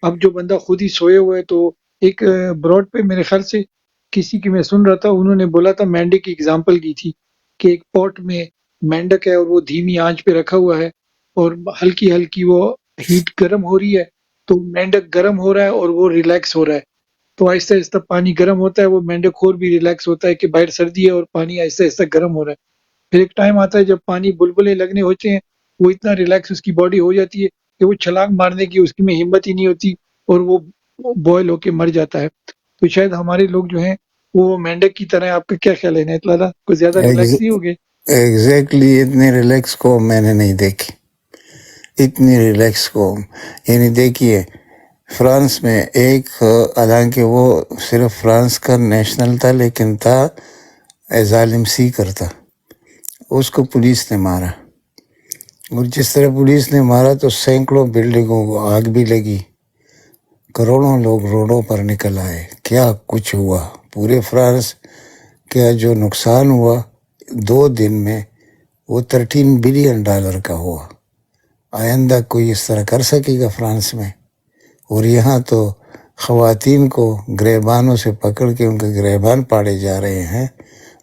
اب جو بندہ خود ہی سوئے ہوئے، تو ایک براڈ پہ میرے خیال سے کسی کی میں سن رہا تھا، انہوں نے بولا تھا، مینڈک کی اگزامپل کی تھی کہ ایک پوٹ میں مینڈک ہے اور وہ دھیمی آنچ پہ رکھا ہوا ہے، اور ہلکی ہلکی وہ ہیٹ گرم ہو رہی ہے، تو مینڈک گرم ہو رہا ہے اور وہ ریلیکس ہو رہا ہے۔ تو آہستہ آہستہ پانی گرم ہوتا ہے، وہ مینڈک اور بھی ریلیکس ہوتا ہے کہ باہر سردی ہے اور پانی آہستہ آہستہ گرم ہو رہا ہے۔ پھر ایک ٹائم آتا ہے جب پانی بلبلے لگنے ہوتے ہیں، وہ اتنا ریلیکس اس کی باڈی ہو جاتی ہے کہ وہ چھلانگ مارنے کی اس میں ہمت ہی نہیں ہوتی، اور وہ بوائل ہو کے مر جاتا ہے۔ تو شاید ہمارے لوگ جو ہیں وہ مینڈک کی طرح، آپ کا کیا خیال ہے نیت لالا، کوئی زیادہ ریلیکس نہیں ہو گئے؟
ایگزیکٹلی اتنے ریلیکس قوم میں نے نہیں دیکھی، اتنی ریلیکس قوم۔ یعنی دیکھیے فرانس میں ایک، حالانکہ وہ صرف فرانس کا نیشنل تھا، لیکن تھا ظالم سیکر تھا، اس کو پولیس نے مارا، اور جس طرح پولیس نے مارا تو سینکڑوں بلڈنگوں کو آگ بھی لگی، کروڑوں لوگ روڈوں پر نکل آئے۔ کیا کچھ ہوا پورے فرانس، کیا جو نقصان ہوا 2 دن میں وہ $13 بلین کا ہوا۔ آئندہ کوئی اس طرح کر سکے گا فرانس میں؟ اور یہاں تو خواتین کو گریبانوں سے پکڑ کے ان کے گریبان پاڑے جا رہے ہیں،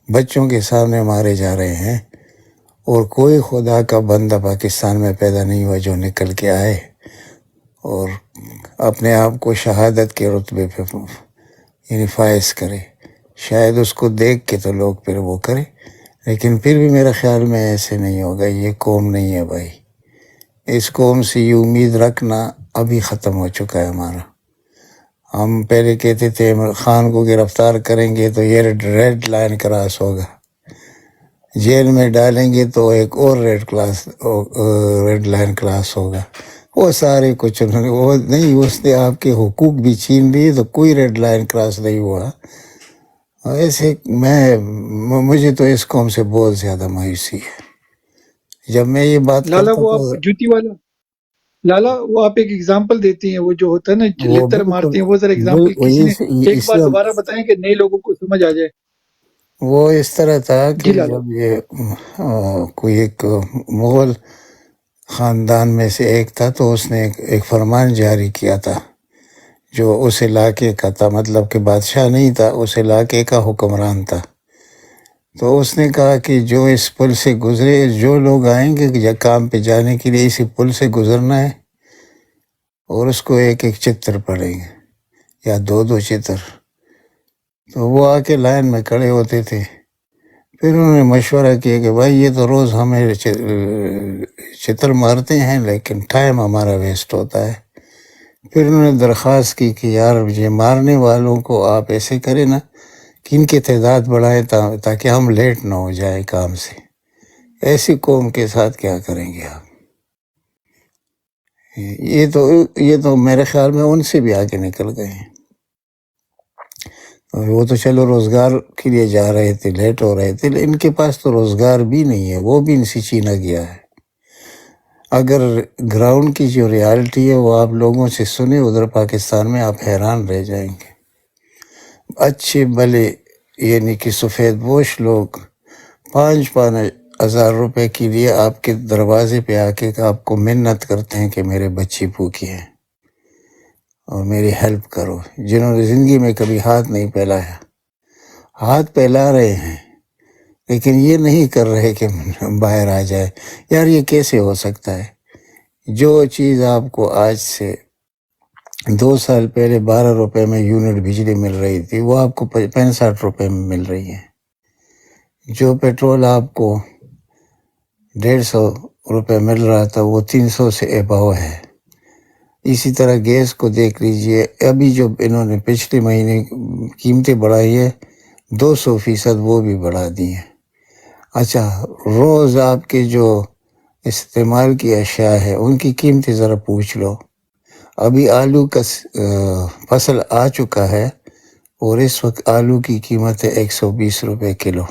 بچوں کے سامنے مارے جا رہے ہیں، اور کوئی خدا کا بندہ پاکستان میں پیدا نہیں ہوا جو نکل کے آئے اور اپنے آپ کو شہادت کے رتبے پہ یعنی فائز کرے۔ شاید اس کو دیکھ کے تو لوگ پھر وہ کرے، لیکن پھر بھی میرے خیال میں ایسے نہیں ہوگا. یہ قوم نہیں ہے بھائی. اس قوم سے یہ امید رکھنا ابھی ختم ہو چکا ہے ہمارا. ہم پہلے کہتے تھے عمران خان کو گرفتار کریں گے تو یہ ریڈ لائن کراس ہوگا، جیل میں ڈالیں گے تو ایک اور ریڈ لائن کراس ہوگا. وہ سارے کچھ انہوں نے وہ نہیں، اس نے آپ کے حقوق بھی چھین لیے تو کوئی ریڈ لائن کراس نہیں ہوا. ایسے مجھے تو اس قوم سے بہت زیادہ مایوسی ہے. جب میں یہ بات
لالا
کرتا
وہ
تھا
آپ جوتی والا، لالا وہ آپ ایک ایگزامپل دیتی ہیں، وہ جو ہوتا ہے نا
وہ
لتر
بالکل
مارتے ہیں، وہ ذرا ایگزامپل کسی نے ایک بار
اسلام
دوبارہ بتائیں کہ نئے لوگوں کو سمجھ آ جائے.
وہ اس طرح تھا
جی
کہ
لالا.
جب یہ کوئی ایک مغل خاندان میں سے ایک تھا تو اس نے ایک فرمان جاری کیا تھا جو اس علاقے کا تھا، مطلب کہ بادشاہ نہیں تھا، اس علاقے کا حکمران تھا. تو اس نے کہا کہ جو اس پل سے گزرے، جو لوگ آئیں گے یا کام پہ جانے کے لیے اسی پل سے گزرنا ہے، اور اس کو ایک ایک چتر پڑیں گے یا دو چتر. تو وہ آ کے لائن میں کھڑے ہوتے تھے. پھر انہوں نے مشورہ کیا کہ بھائی یہ تو روز ہمیں چتر مارتے ہیں لیکن ٹائم ہمارا ویسٹ ہوتا ہے. پھر انہوں نے درخواست کی کہ یار یہ مارنے والوں کو آپ ایسے کریں نا کہ ان کی تعداد بڑھائیں تاکہ ہم لیٹ نہ ہو جائے کام سے. ایسی قوم کے ساتھ کیا کریں گے آپ؟ یہ تو میرے خیال میں ان سے بھی آگے نکل گئے ہیں. وہ تو چلو روزگار کے لیے جا رہے تھے، لیٹ ہو رہے تھے، ان کے پاس تو روزگار بھی نہیں ہے، وہ بھی ان سے چھینا گیا ہے. اگر گراؤنڈ کی جو ریالٹی ہے وہ آپ لوگوں سے سنیں ادھر پاکستان میں، آپ حیران رہ جائیں گے. اچھے بھلے یعنی کہ سفید پوش لوگ 5,000 روپے کے لیے آپ کے دروازے پہ آ کے آپ کو منت کرتے ہیں کہ میرے بچی بھوکی ہیں اور میری ہیلپ کرو. جنہوں نے زندگی میں کبھی ہاتھ نہیں پھیلایا، ہاتھ پھیلا رہے ہیں لیکن یہ نہیں کر رہے کہ باہر آ جائے. یار یہ کیسے ہو سکتا ہے؟ جو چیز آپ کو آج سے 2 سال پہلے 12 روپے میں یونٹ بجلی مل رہی تھی وہ آپ کو 65 روپے میں مل رہی ہے. جو پیٹرول آپ کو 150 روپے مل رہا تھا وہ 300 سے اباؤ ہے. اسی طرح گیس کو دیکھ لیجئے، ابھی جو انہوں نے پچھلے مہینے قیمتیں بڑھائی ہے 200% وہ بھی بڑھا دی ہیں. اچھا روز آپ کے جو استعمال کی اشیاء ہے ان کی قیمتیں ذرا پوچھ لو. ابھی آلو کا فصل آ چکا ہے اور اس وقت آلو کی قیمت ہے 120 روپے کلو.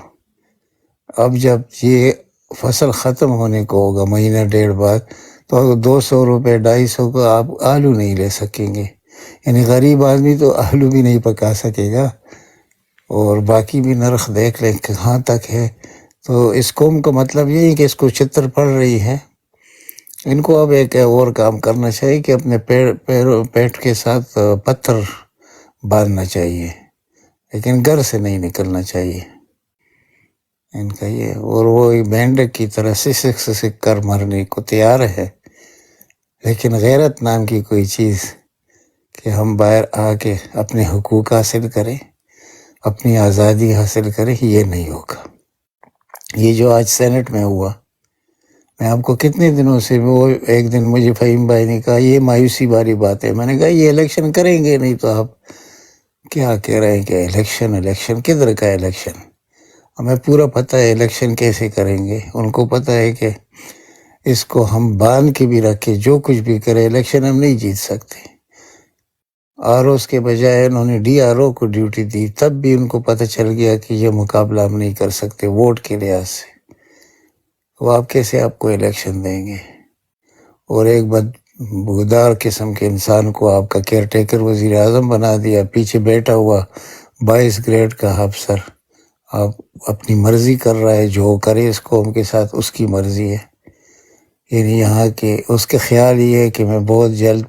اب جب یہ فصل ختم ہونے کو ہوگا مہینہ ڈیڑھ بعد تو 200 روپے 250 کو آپ آلو نہیں لے سکیں گے. یعنی غریب آدمی تو آلو بھی نہیں پکا سکے گا. اور باقی بھی نرخ دیکھ لیں کہاں تک ہے. تو اس قوم کا مطلب یہی کہ اس کو چتر پڑ رہی ہے. ان کو اب ایک اور کام کرنا چاہیے کہ اپنے پیٹ کے ساتھ پتھر باندھنا چاہیے لیکن گھر سے نہیں نکلنا چاہیے ان کا یہ. اور وہ مینڈک کی طرح سسک کر مرنے کو تیار ہے لیکن غیرت نام کی کوئی چیز کہ ہم باہر آ کے اپنے حقوق حاصل کریں، اپنی آزادی حاصل کریں، یہ نہیں ہوگا. یہ جو آج سینٹ میں ہوا، میں آپ کو کتنے دنوں سے وہ ایک دن مجھے فہیم بھائی نے کہا یہ مایوسی والی بات ہے. میں نے کہا یہ الیکشن کریں گے نہیں تو آپ کیا کہہ رہے ہیں کہ الیکشن کدھر کا الیکشن؟ ہمیں پورا پتہ ہے الیکشن کیسے کریں گے. ان کو پتہ ہے کہ اس کو ہم باندھ کے بھی رکھے جو کچھ بھی کرے الیکشن ہم نہیں جیت سکتے. ROs کے بجائے انہوں نے DRO کو ڈیوٹی دی، تب بھی ان کو پتہ چل گیا کہ یہ مقابلہ ہم نہیں کر سکتے ووٹ کے لحاظ سے. وہ آپ کیسے آپ کو الیکشن دیں گے؟ اور ایک بدبودار قسم کے انسان کو آپ کا کیئر ٹیکر وزیر اعظم بنا دیا، پیچھے بیٹھا ہوا 22 گریڈ کا افسر آپ اپنی مرضی کر رہا ہے. جو کرے اس قوم کے ساتھ اس کی مرضی ہے. یعنی یہاں کے اس کے خیال یہ ہے کہ میں بہت جلد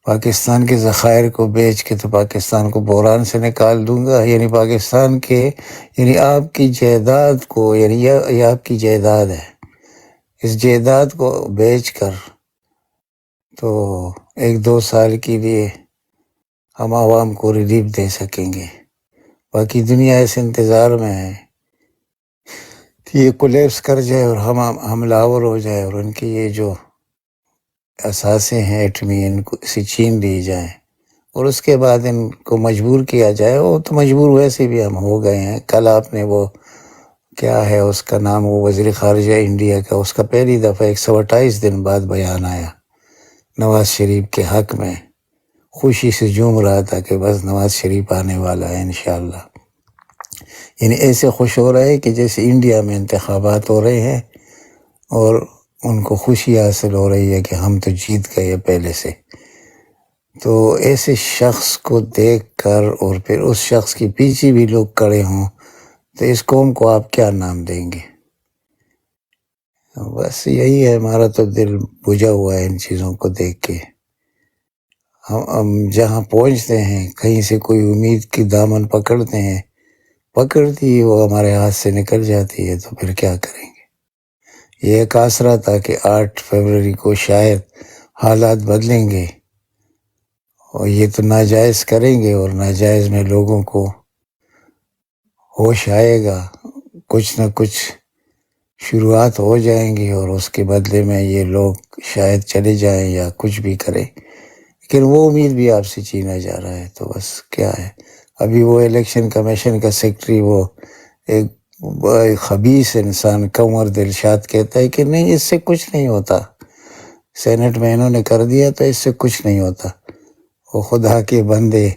پاکستان کے ذخائر کو بیچ کے تو پاکستان کو بحران سے نکال دوں گا. یعنی پاکستان کے یعنی آپ کی جائیداد کو، یعنی یہ آپ کی جائیداد ہے، اس جائیداد کو بیچ کر تو 1-2 سال کے لیے ہم عوام کو ریلیف دے سکیں گے. باقی دنیا اس انتظار میں ہے کہ یہ کولیپس کر جائے اور ہم حملہ آور ہو جائے اور ان کی یہ جو اثاثے ہیں ایٹمی ان کو سے چھین لی جائیں اور اس کے بعد ان کو مجبور کیا جائے. وہ تو مجبور ویسے بھی ہم ہو گئے ہیں. کل آپ نے وہ کیا ہے اس کا نام، وہ وزیر خارجہ انڈیا کا، اس کا پہلی دفعہ 128 دن بعد بیان آیا نواز شریف کے حق میں. خوشی سے جھوم رہا تھا کہ بس نواز شریف آنے والا ہے انشاءاللہ. یعنی ایسے خوش ہو رہے ہیں کہ جیسے انڈیا میں انتخابات ہو رہے ہیں اور ان کو خوشی حاصل ہو رہی ہے کہ ہم تو جیت گئے پہلے سے. تو ایسے شخص کو دیکھ کر اور پھر اس شخص کے پیچھے بھی لوگ کھڑے ہوں تو اس قوم کو آپ کیا نام دیں گے؟ بس یہی ہے، ہمارا تو دل بجھا ہوا ہے ان چیزوں کو دیکھ کے. ہم جہاں پہنچتے ہیں کہیں سے کوئی امید کی دامن پکڑتے ہیں، پکڑتی وہ ہمارے ہاتھ سے نکل جاتی ہے، تو پھر کیا کریں گے؟ یہ ایک آسرا تھا کہ 8 فروری کو شاید حالات بدلیں گے اور یہ تو ناجائز کریں گے اور ناجائز میں لوگوں کو ہوش آئے گا، کچھ نہ کچھ شروعات ہو جائیں گی اور اس کے بدلے میں یہ لوگ شاید چلے جائیں یا کچھ بھی کریں. لیکن وہ امید بھی آپ سے چھینا جا رہا ہے. تو بس کیا ہے، ابھی وہ الیکشن کمیشن کا سیکرٹری وہ ایک خبیث انسان کنور دلشاد کہتا ہے کہ نہیں اس سے کچھ نہیں ہوتا، سینٹ میں انہوں نے کر دیا تو اس سے کچھ نہیں ہوتا. وہ خدا کے بندے،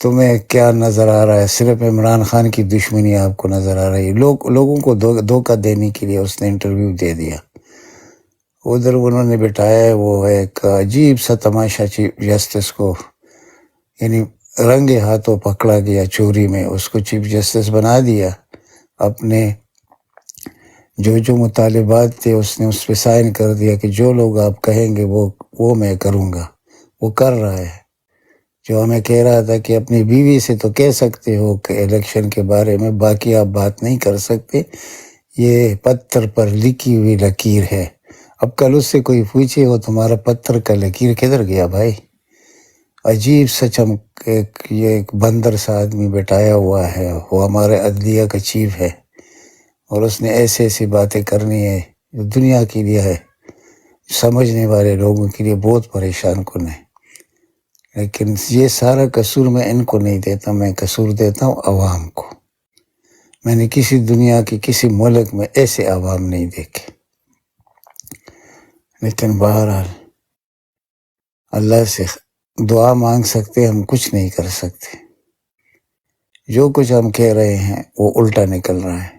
تمہیں کیا نظر آ رہا ہے؟ صرف عمران خان کی دشمنی آپ کو نظر آ رہی ہے. لوگوں کو دھوکہ دینے کے لیے اس نے انٹرویو دے دیا. ادھر انہوں نے بٹھایا ہے وہ ایک عجیب سا تماشا چیف جسٹس کو، یعنی رنگے ہاتھوں پکڑا گیا چوری میں، اس کو چیف جسٹس بنا دیا. اپنے جو مطالبات تھے اس نے اس پہ سائن کر دیا کہ جو لوگ آپ کہیں گے وہ میں کروں گا. وہ کر رہا ہے. جو ہمیں کہہ رہا تھا کہ اپنی بیوی سے تو کہہ سکتے ہو کہ الیکشن کے بارے میں، باقی آپ بات نہیں کر سکتے، یہ پتھر پر لکھی ہوئی لکیر ہے. اب کل اس سے کوئی پوچھے وہ تمہارا پتھر کا لکیر کدھر گیا بھائی؟ عجیب سچ. ہم یہ ایک بندر سا آدمی بٹھایا ہوا ہے، وہ ہمارے عدلیہ کا چیف ہے اور اس نے ایسی باتیں کرنی ہے جو دنیا کے لیے ہے، سمجھنے والے لوگوں کے لیے بہت پریشان کن ہے. لیکن یہ سارا قصور میں ان کو نہیں دیتا، میں قصور دیتا ہوں عوام کو. میں نے کسی دنیا کے کسی ملک میں ایسے عوام نہیں دیکھے. لیکن بہرحال اللہ سے دعا مانگ سکتے، ہم کچھ نہیں کر سکتے. جو کچھ ہم کہہ رہے ہیں وہ الٹا نکل رہا ہے.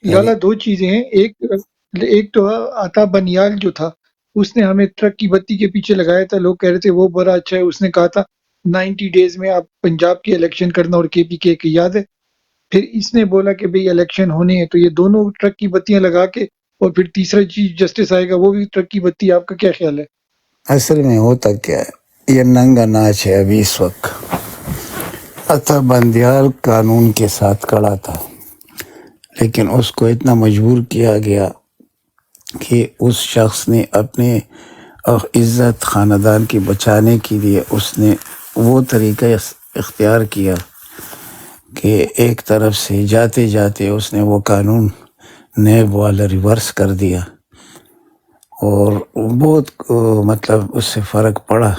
لالا 2 چیزیں ہیں. ایک تو عطا بنیال جو تھا، اس نے ہمیں ٹرک کی بتی کے پیچھے لگایا تھا. لوگ کہہ رہے تھے وہ بڑا اچھا ہے. اس نے کہا تھا 90 ڈیز میں آپ پنجاب کے الیکشن کرنا اور کے پی کے کی، یاد ہے؟ پھر اس نے بولا کہ بھئی الیکشن ہونے ہیں، تو یہ دونوں ٹرک کی بتیاں لگا کے، اور پھر تیسرا چیف جسٹس آئے گا وہ بھی ٹرک کی بتی. آپ کا کیا خیال ہے؟
اصل میں ہوتا کیا ہے، یہ ننگا ناچ ہے. ابھی اس وقت عطا بندیال قانون کے ساتھ کھڑا تھا، لیکن اس کو اتنا مجبور کیا گیا کہ اس شخص نے اپنے عزت خاندان کی بچانے کے لیے اس نے وہ طریقہ اختیار کیا کہ ایک طرف سے جاتے جاتے اس نے وہ قانون نیب والا ریورس کر دیا اور بہت مطلب اس سے فرق پڑا.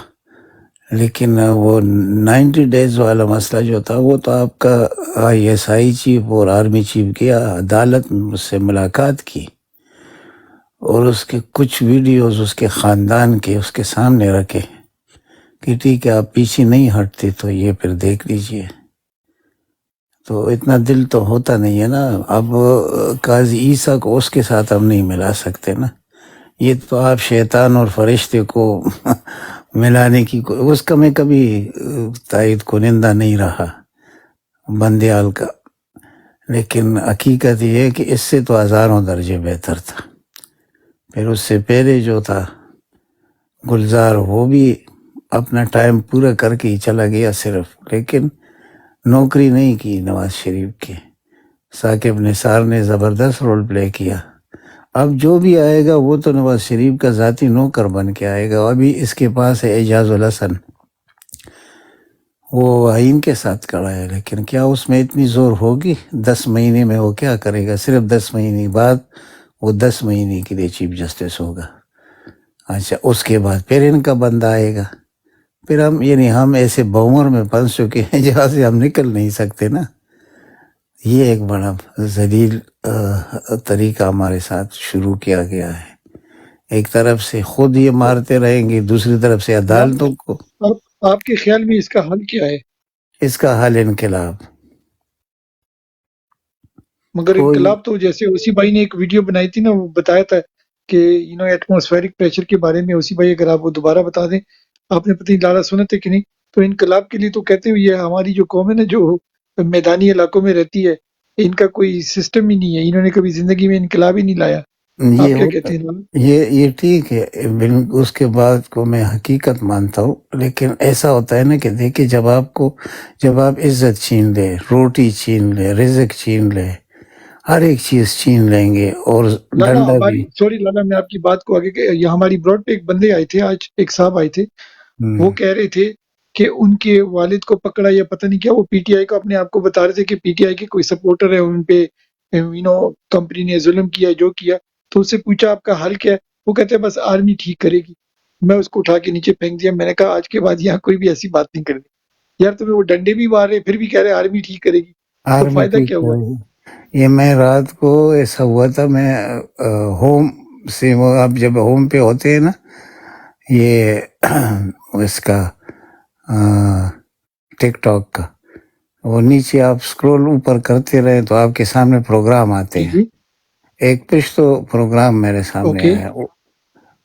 لیکن وہ 90 ڈیز والا مسئلہ جو تھا وہ تو آپ کا ISI چیف اور آرمی چیف گیا عدالت میں، اس سے ملاقات کی اور اس کے کچھ ویڈیوز اس کے خاندان کے اس کے سامنے رکھے کہ ٹھیک ہے آپ پیچھے نہیں ہٹتے تو یہ پھر دیکھ لیجئے. تو اتنا دل تو ہوتا نہیں ہے نا. اب قاضی عیسیٰ کو اس کے ساتھ ہم نہیں ملا سکتے نا. یہ تو آپ شیطان اور فرشتے کو ملانے کی اس کا میں کبھی تائید کنندہ نہیں رہا بندیال کا. لیکن حقیقت یہ ہے کہ اس سے تو ہزاروں درجے بہتر تھا. پھر اس سے پہلے جو تھا گلزار، وہ بھی اپنا ٹائم پورا کر کے ہی چلا گیا صرف، لیکن نوکری نہیں کی نواز شریف کی. ثاقب نثار نے زبردست رول پلے کیا. اب جو بھی آئے گا وہ تو نواز شریف کا ذاتی نوکر بن کے آئے گا. ابھی اس کے پاس ہے اعجاز الحسن، وہ آئین کے ساتھ کھڑا ہے، لیکن کیا اس میں اتنی زور ہوگی؟ 10 مہینے میں وہ کیا کرے گا؟ صرف 10 مہینے بعد وہ 10 مہینے کے لیے چیف جسٹس ہوگا. اچھا، اس کے بعد پھر ان کا بندہ آئے گا. پھر ہم ایسے بومر میں پھنس چکے ہیں جہاں سے ہم نکل نہیں سکتے نا. یہ ایک بڑا ذلیل طریقہ ہمارے ساتھ شروع کیا گیا ہے. ایک طرف سے خود یہ مارتے رہیں گے، دوسری طرف سے عدالتوں کو.
آپ کے خیال میں اس کا حل کیا ہے؟
اس کا حل انقلاب.
مگر انقلاب تو جیسے اسی بھائی نے ایک ویڈیو بنائی تھی نا، وہ بتایا تھا کہ ایٹماسفیرک پریشر کے بارے میں. اسی بھائی اگر آپ وہ دوبارہ بتا دیں، آپ نے پتہ نہیں لالا سنا تھے کہ نہیں. تو انقلاب کے لیے تو کہتے ہیں یہ ہماری جو قوم ہے نا، جو میدانی علاقوں میں رہتی ہے، ان کا کوئی سسٹم ہی نہیں ہے. انہوں نے کبھی زندگی میں انقلاب ہی نہیں لایا. آپ کیا کہتے ہیں؟
یہ ٹھیک ہے، اس کے بعد کو میں حقیقت مانتا ہوں، لیکن ایسا ہوتا ہے نا کہ دیکھیں جب آپ عزت چھین لے، روٹی چھین لے، رزق چھین لے، ہر ایک چیز چھین لیں گے، اور ڈنڈا بھی.
سوری لالا، میں آپ کی بات کو آگے یہ ہماری براڈ پہ ایک بندے آئے تھے، آج ایک صاحب آئے تھے. وہ کہہ رہے تھے کہ ان کے والد کو پکڑا یا پتہ نہیں کیا، وہ پی ٹی آئی کا اپنے آپ کو بتا رہے تھے کہ پی ٹی آئی کے کوئی سپورٹر ہے، ان پہ کمپنی نے ظلم کیا جو کیا. تو اس سے پوچھا آپ کا حل کیا ہے؟ وہ کہتے ہیں بس آرمی ٹھیک کرے گی. میں اس کو اٹھا کے نیچے پھینک دیا. میں نے کہا آج کے بعد یہاں کوئی بھی ایسی بات نہیں کرنی. یار تمہیں وہ ڈنڈے بھی مار رہے پھر بھی کہہ رہے آرمی ٹھیک کرے گی، تو فائدہ کیا ہوا؟
یہ میں رات کو ایسا ہوا تھا، میں ہوم سے، آپ جب ہوم پہ ہوتے ہیں نا، یہ اس کا ٹک ٹاک کا، وہ نیچے آپ سکرول اوپر کرتے رہے تو آپ کے سامنے پروگرام آتے ہیں. ایک پشتو پروگرام میرے سامنے آیا،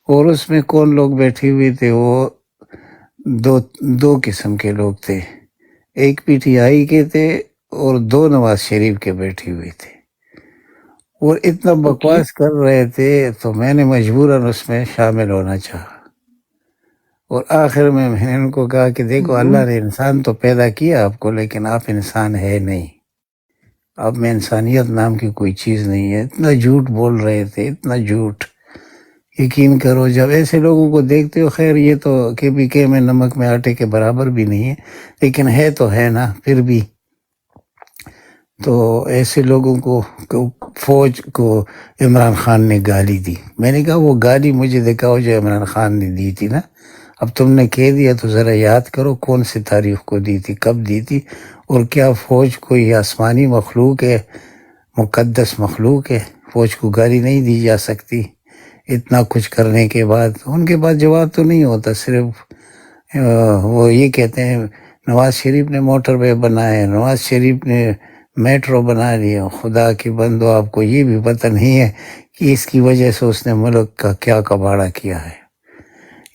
اور اس میں کون لوگ بیٹھے ہوئے تھے؟ وہ دو قسم کے لوگ تھے. ایک پی ٹی آئی کے تھے اور 2 نواز شریف کے بیٹھے ہوئے تھے، اور اتنا بکواس کر رہے تھے تو میں نے مجبوراً اس میں شامل ہونا چاہا. اور آخر میں نے ان کو کہا کہ دیکھو، اللہ نے انسان تو پیدا کیا آپ کو، لیکن آپ انسان ہے نہیں. آپ میں انسانیت نام کی کوئی چیز نہیں ہے. اتنا جھوٹ بول رہے تھے، اتنا جھوٹ. یقین کرو جب ایسے لوگوں کو دیکھتے ہو، خیر یہ تو کے میں نمک میں آٹے کے برابر بھی نہیں ہے، لیکن ہے تو ہے نا پھر بھی. تو ایسے لوگوں کو فوج کو عمران خان نے گالی دی. میں نے کہا وہ گالی مجھے دکھاؤ جو عمران خان نے دی تھی نا. اب تم نے کہہ دیا تو ذرا یاد کرو کون سی تاریخ کو دی تھی، کب دی تھی، اور کیا فوج کوئی آسمانی مخلوق ہے، مقدس مخلوق ہے؟ فوج کو گالی نہیں دی جا سکتی اتنا کچھ کرنے کے بعد. ان کے پاس جواب تو نہیں ہوتا، صرف وہ یہ کہتے ہیں نواز شریف نے موٹر وے بنایا، نواز شریف نے میٹرو بنا لیا. خدا کی بندو، آپ کو یہ بھی پتہ نہیں ہے کہ اس کی وجہ سے اس نے ملک کا کیا کباڑہ کیا ہے.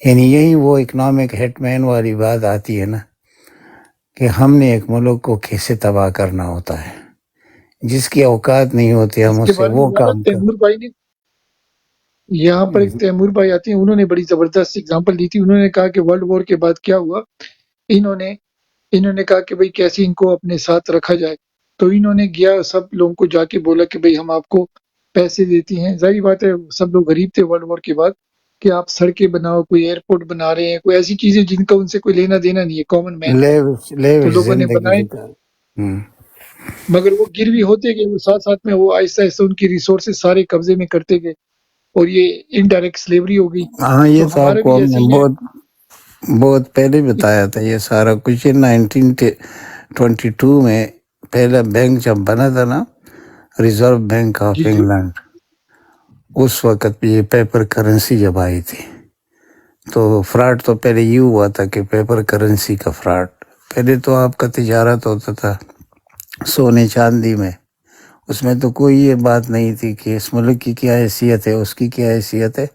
یعنی یہی وہ اکنامک ہیٹ مین والی بات آتی ہے نا، کہ ہم نے ایک ملک کو کیسے تباہ کرنا ہوتا ہے. جس کی اوقات نہیں ہوتی ہم اس سے وہ کام
تیمور بھائی نے یہاں پر ایک تیمور بھائی آتے ہیں، انہوں نے بڑی زبردست اگزامپل دی تھی. انہوں نے کہا کہ ورلڈ وار کے بعد کیا ہوا، انہوں نے کہا کہ بھئی کیسے ان کو اپنے ساتھ رکھا جائے. تو انہوں نے گیا سب لوگوں کو جا کے بولا کہ بھئی ہم آپ کو پیسے دیتی ہیں. ظاہر بات ہے سب لوگ غریب تھے ورلڈ وار کے بعد، کہ آپ سڑکیں بناؤ، کوئی ایئرپورٹ بنا رہے ہیں، کوئی ایسی چیزیں جن کا ان سے کوئی لینا دینا نہیں ہے، کامن مین. تو لوگوں نے بنائے، مگر وہ گروی ہوتے گئے، وہ ساتھ ساتھ میں وہ آہستہ آہستہ ان کی ریسورسز سارے قبضے میں کرتے گئے، اور یہ انڈائریکٹ سلیوری ہو گئی.
ہاں، یہ تو آپ کو ہم نے بہت پہلے بتایا تھا یہ سارا کچھ. 1922 میں پہلا بینک جب بنا تھا نا، ریزرو بینک آف انگلینڈ، اس وقت یہ پیپر کرنسی جب آئی تھی، تو فراڈ تو پہلے یہ ہوا تھا کہ پیپر کرنسی کا فراڈ. پہلے تو آپ کا تجارت ہوتا تھا سونے چاندی میں، اس میں تو کوئی یہ بات نہیں تھی کہ اس ملک کی کیا حیثیت ہے، اس کی کیا حیثیت ہے.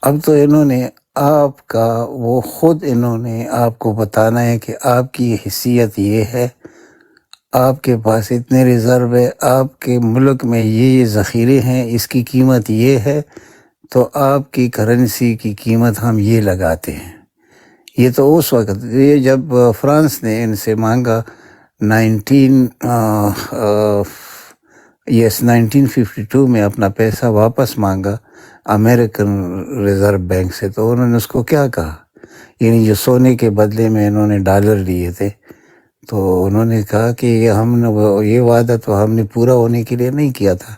اب تو انہوں نے آپ کا وہ خود انہوں نے آپ کو بتانا ہے کہ آپ کی حیثیت یہ ہے، آپ کے پاس اتنے ریزرو ہے، آپ کے ملک میں یہ ذخیرے ہیں، اس کی قیمت یہ ہے، تو آپ کی کرنسی کی قیمت ہم یہ لگاتے ہیں. یہ تو اس وقت، یہ جب فرانس نے ان سے مانگا 1952 میں اپنا پیسہ واپس مانگا امریکن ریزرو بینک سے، تو انہوں نے اس کو کیا کہا یعنی جو سونے کے بدلے میں انہوں نے ڈالر لیے تھے، تو انہوں نے کہا کہ ہم نے یہ وعدہ تو ہم نے پورا ہونے کے لیے نہیں کیا تھا،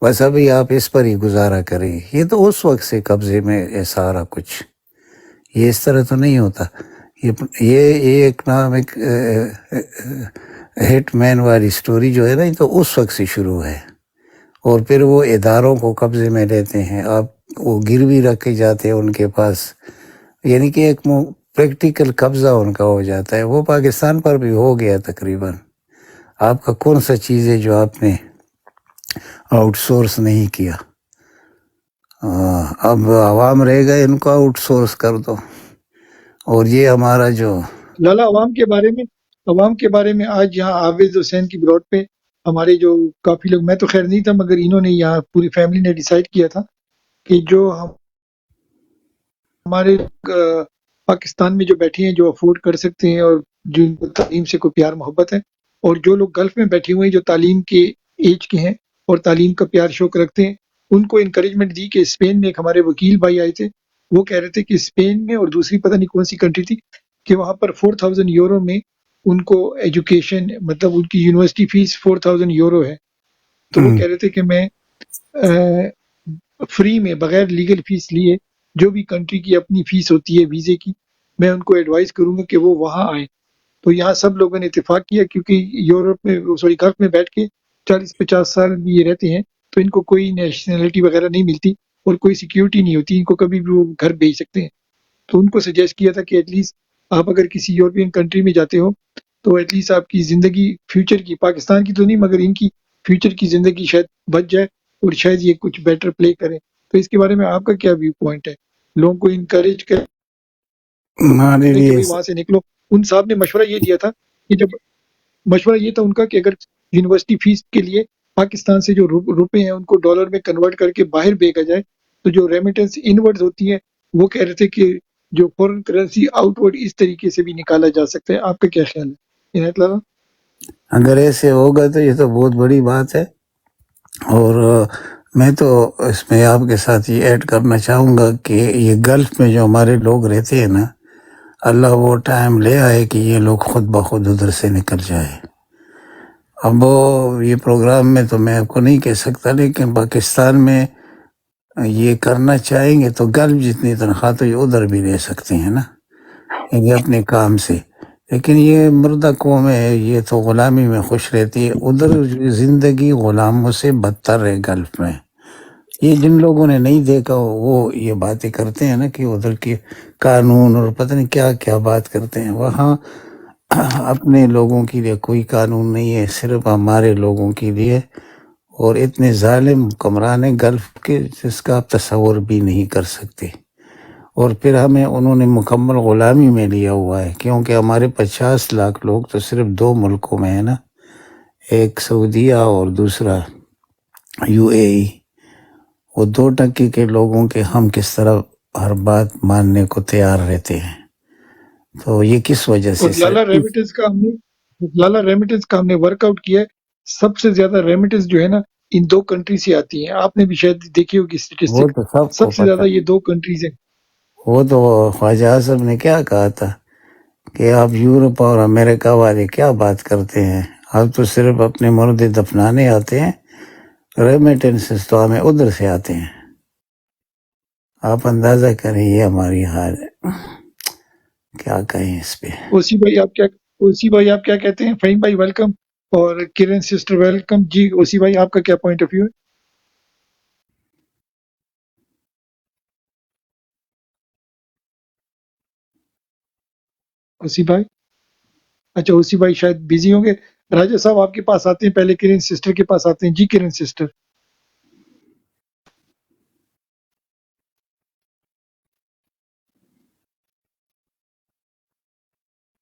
بس ابھی آپ اس پر ہی گزارا کریں. یہ تو اس وقت سے قبضے میں ہے سارا کچھ، یہ اس طرح تو نہیں ہوتا. یہ اکنامک ہٹ مین والی سٹوری جو ہے نا، یہ تو اس وقت سے شروع ہے، اور پھر وہ اداروں کو قبضے میں لیتے ہیں. آپ وہ گروی رکھے جاتے ہیں ان کے پاس، یعنی کہ ایک پریکٹیکل قبضہ ان کا ہو جاتا ہے. وہ پاکستان پر بھی ہو گیا تقریباً. آپ کا کون سا چیز ہے جو آپ نے آؤٹ سورس نہیں کیا؟ اب عوام رہے گا، ان کو آؤٹ سورس کر دو. اور یہ ہمارا جو
لالا عوام کے بارے میں آج یہاں عابد حسین کی بلاٹ پہ ہمارے جو کافی لوگ، میں تو خیر نہیں تھا مگر انہوں نے یہاں پوری فیملی نے ڈیسائیڈ کیا تھا کہ جو ہمارے پاکستان میں جو بیٹھے ہیں، جو افورڈ کر سکتے ہیں اور جن کو تعلیم سے کوئی پیار محبت ہے، اور جو لوگ گلف میں بیٹھے ہوئے ہیں جو تعلیم کے ایج کے ہیں اور تعلیم کا پیار شوق رکھتے ہیں، ان کو انکریجمنٹ دی. کہ اسپین میں ایک ہمارے وکیل بھائی آئے تھے، وہ کہہ رہے تھے کہ اسپین میں اور دوسری پتہ نہیں کون سی کنٹری تھی کہ وہاں پر 4000 یورو میں ان کو ایجوکیشن، مطلب ان کی یونیورسٹی فیس 4000 یورو ہے. تو وہ کہہ رہے تھے کہ میں فری میں بغیر لیگل فیس لیے، جو بھی کنٹری کی اپنی فیس ہوتی ہے ویزے کی، میں ان کو ایڈوائز کروں گا کہ وہ وہاں آئیں. تو یہاں سب لوگوں نے اتفاق کیا، کیونکہ یورپ میں گلف میں بیٹھ کے 40-50 سال بھی یہ رہتے ہیں تو ان کو کوئی نیشنلٹی وغیرہ نہیں ملتی اور کوئی سیکیورٹی نہیں ہوتی، ان کو کبھی بھی وہ گھر بھیج سکتے ہیں. تو ان کو سجیسٹ کیا تھا کہ ایٹ لیسٹ آپ اگر کسی یورپین کنٹری میں جاتے ہو تو ایٹ لیسٹ آپ کی زندگی فیوچر کی، پاکستان کی تو نہیں مگر ان کی فیوچر کی زندگی شاید بچ جائے اور شاید یہ کچھ بیٹر پلے کریں. تو اس کے بارے میں آپ کا کیا ویو پوائنٹ ہے؟ لوگوں کو انکریج کریں
ہمارے
کہ
لیے
بھئی وہاں سے نکلو. ان صاحب نے مشورہ یہ دیا تھا کہ جب مشورہ یہ تھا ان کا کہ اگر یونیورسٹی فیس کے لیے پاکستان سے جو روپے ہیں ان کو ڈالر میں کنورٹ کر کے باہر بھیجا جائے تو جو ریمیٹنس انورڈ ہوتی ہے، وہ کہہ رہے تھے کہ جو فورن کرنسی آؤٹ ورڈ اس طریقے سے بھی نکالا جا سکتا ہے. آپ کا کیا خیال ہے عنایت لالا؟
اگر ایسے ہوگا تو یہ تو بہت بڑی بات ہے. اور میں تو اس میں آپ کے ساتھ یہ ایڈ کرنا چاہوں گا کہ یہ گلف میں جو ہمارے لوگ رہتے ہیں نا، اللہ وہ ٹائم لے آئے کہ یہ لوگ خود بخود ادھر سے نکل جائے. اب وہ یہ پروگرام میں تو میں آپ کو نہیں کہہ سکتا، لیکن پاکستان میں یہ کرنا چاہیں گے تو گلف جتنی تنخواہ تو یہ ادھر بھی لے سکتے ہیں نا، یعنی اپنے کام سے. لیکن یہ مردہ قوم ہے، یہ تو غلامی میں خوش رہتی ہے. ادھر زندگی غلاموں سے بدتر ہے گلف میں. یہ جن لوگوں نے نہیں دیکھا وہ یہ باتیں کرتے ہیں نا کہ ادھر کے قانون اور پتہ نہیں کیا کیا بات کرتے ہیں. وہاں اپنے لوگوں کے لیے کوئی قانون نہیں ہے، صرف ہمارے لوگوں کے لیے. اور اتنے ظالم حکمران ہیں گلف کے جس کا آپ تصور بھی نہیں کر سکتے. اور پھر ہمیں انہوں نے مکمل غلامی میں لیا ہوا ہے، کیونکہ ہمارے 50 لاکھ لوگ تو صرف 2 ملکوں میں ہیں نا، ایک سعودیہ اور دوسرا UAE. وہ 2% کے لوگوں کے ہم کس طرح ہر بات ماننے کو تیار رہتے ہیں. تو یہ کس وجہ سے
اور لالا ریمیٹنس کا ہم نے ورک آؤٹ کیا ہے. سب سے زیادہ ریمیٹنس جو ہے نا ان 2 کنٹری سے آتی ہیں. آپ نے بھی شاید دیکھی ہوگی
وہ
اسٹیٹسٹک،
تو سب کو
سب سے
پتہ.
زیادہ یہ 2 کنٹریز ہیں.
وہ تو خواجہ اعظم نے کیا کہا تھا کہ آپ یورپ اور امریکہ والے کیا بات کرتے ہیں، آپ تو صرف اپنے مردے دفنانے آتے ہیں، ریمیٹنسز تو ہمیں ادھر سے آتے ہیں. آپ اندازہ کریں یہ ہماری حال ہے، کیا کہیں اس پہ.
اوسی بھائی آپ کیا کہتے ہیں؟ فہیم بھائی ویلکم، اور کرن سسٹر ویلکم. جی اوسی بھائی آپ کا کیا پوائنٹ آف ویو ہے؟ اوسی بھائی، اچھا اوسی بھائی شاید بیزی ہوں گے. راجہ صاحب آپ کے پاس آتے ہیں، پہلے کرن سسٹر کے پاس آتے ہیں. جی کرن سسٹر.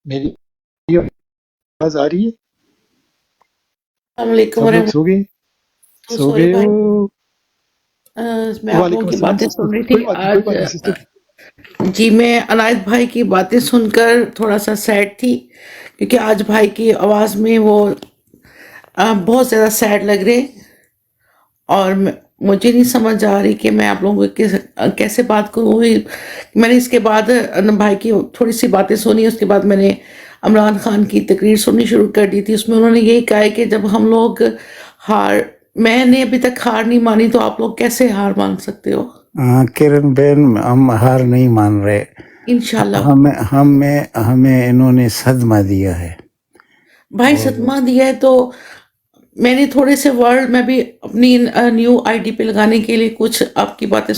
میری آواز آ رہی ہے؟
السلام علیکم
سب لوگ
ورحمۃ
سو گئے؟
اللہ.
سو
سوری
گئے
بھائی،
ہو؟
میں آپ
وعلیکم
لوگوں کی
السلام
باتیں
سسٹر.
سن رہی
کوئی
تھی
بات نہیں، کوئی
آج.
بات نہیں سسٹر.
جی میں عنایت بھائی کی باتیں سن کر تھوڑا سا سیڈ تھی، کیونکہ آج بھائی کی آواز میں وہ بہت زیادہ سیڈ لگ رہے. اور مجھے نہیں سمجھ آ رہی کہ میں آپ لوگوں کو کیسے بات کروں. میں نے اس کے بعد بھائی کی تھوڑی سی باتیں سنی، اس کے بعد میں نے عمران خان کی تقریر سننی شروع کر دی تھی. اس میں انہوں نے یہی کہا ہے کہ جب ہم لوگ میں نے ابھی تک ہار نہیں مانی تو آپ لوگ کیسے ہار مان سکتے ہو؟
کرن بہن، ہم ہار نہیں مان رہے.
انشاءاللہ.
ہمیں انہوں نے صدمہ دیا ہے
بھائی صدمہ دیا ہے تو میں نے تھوڑے سے ورڈ میں بھی اپنی نیو آئی ڈی پہ لگانے کے لیے کچھ آپ کی باتیں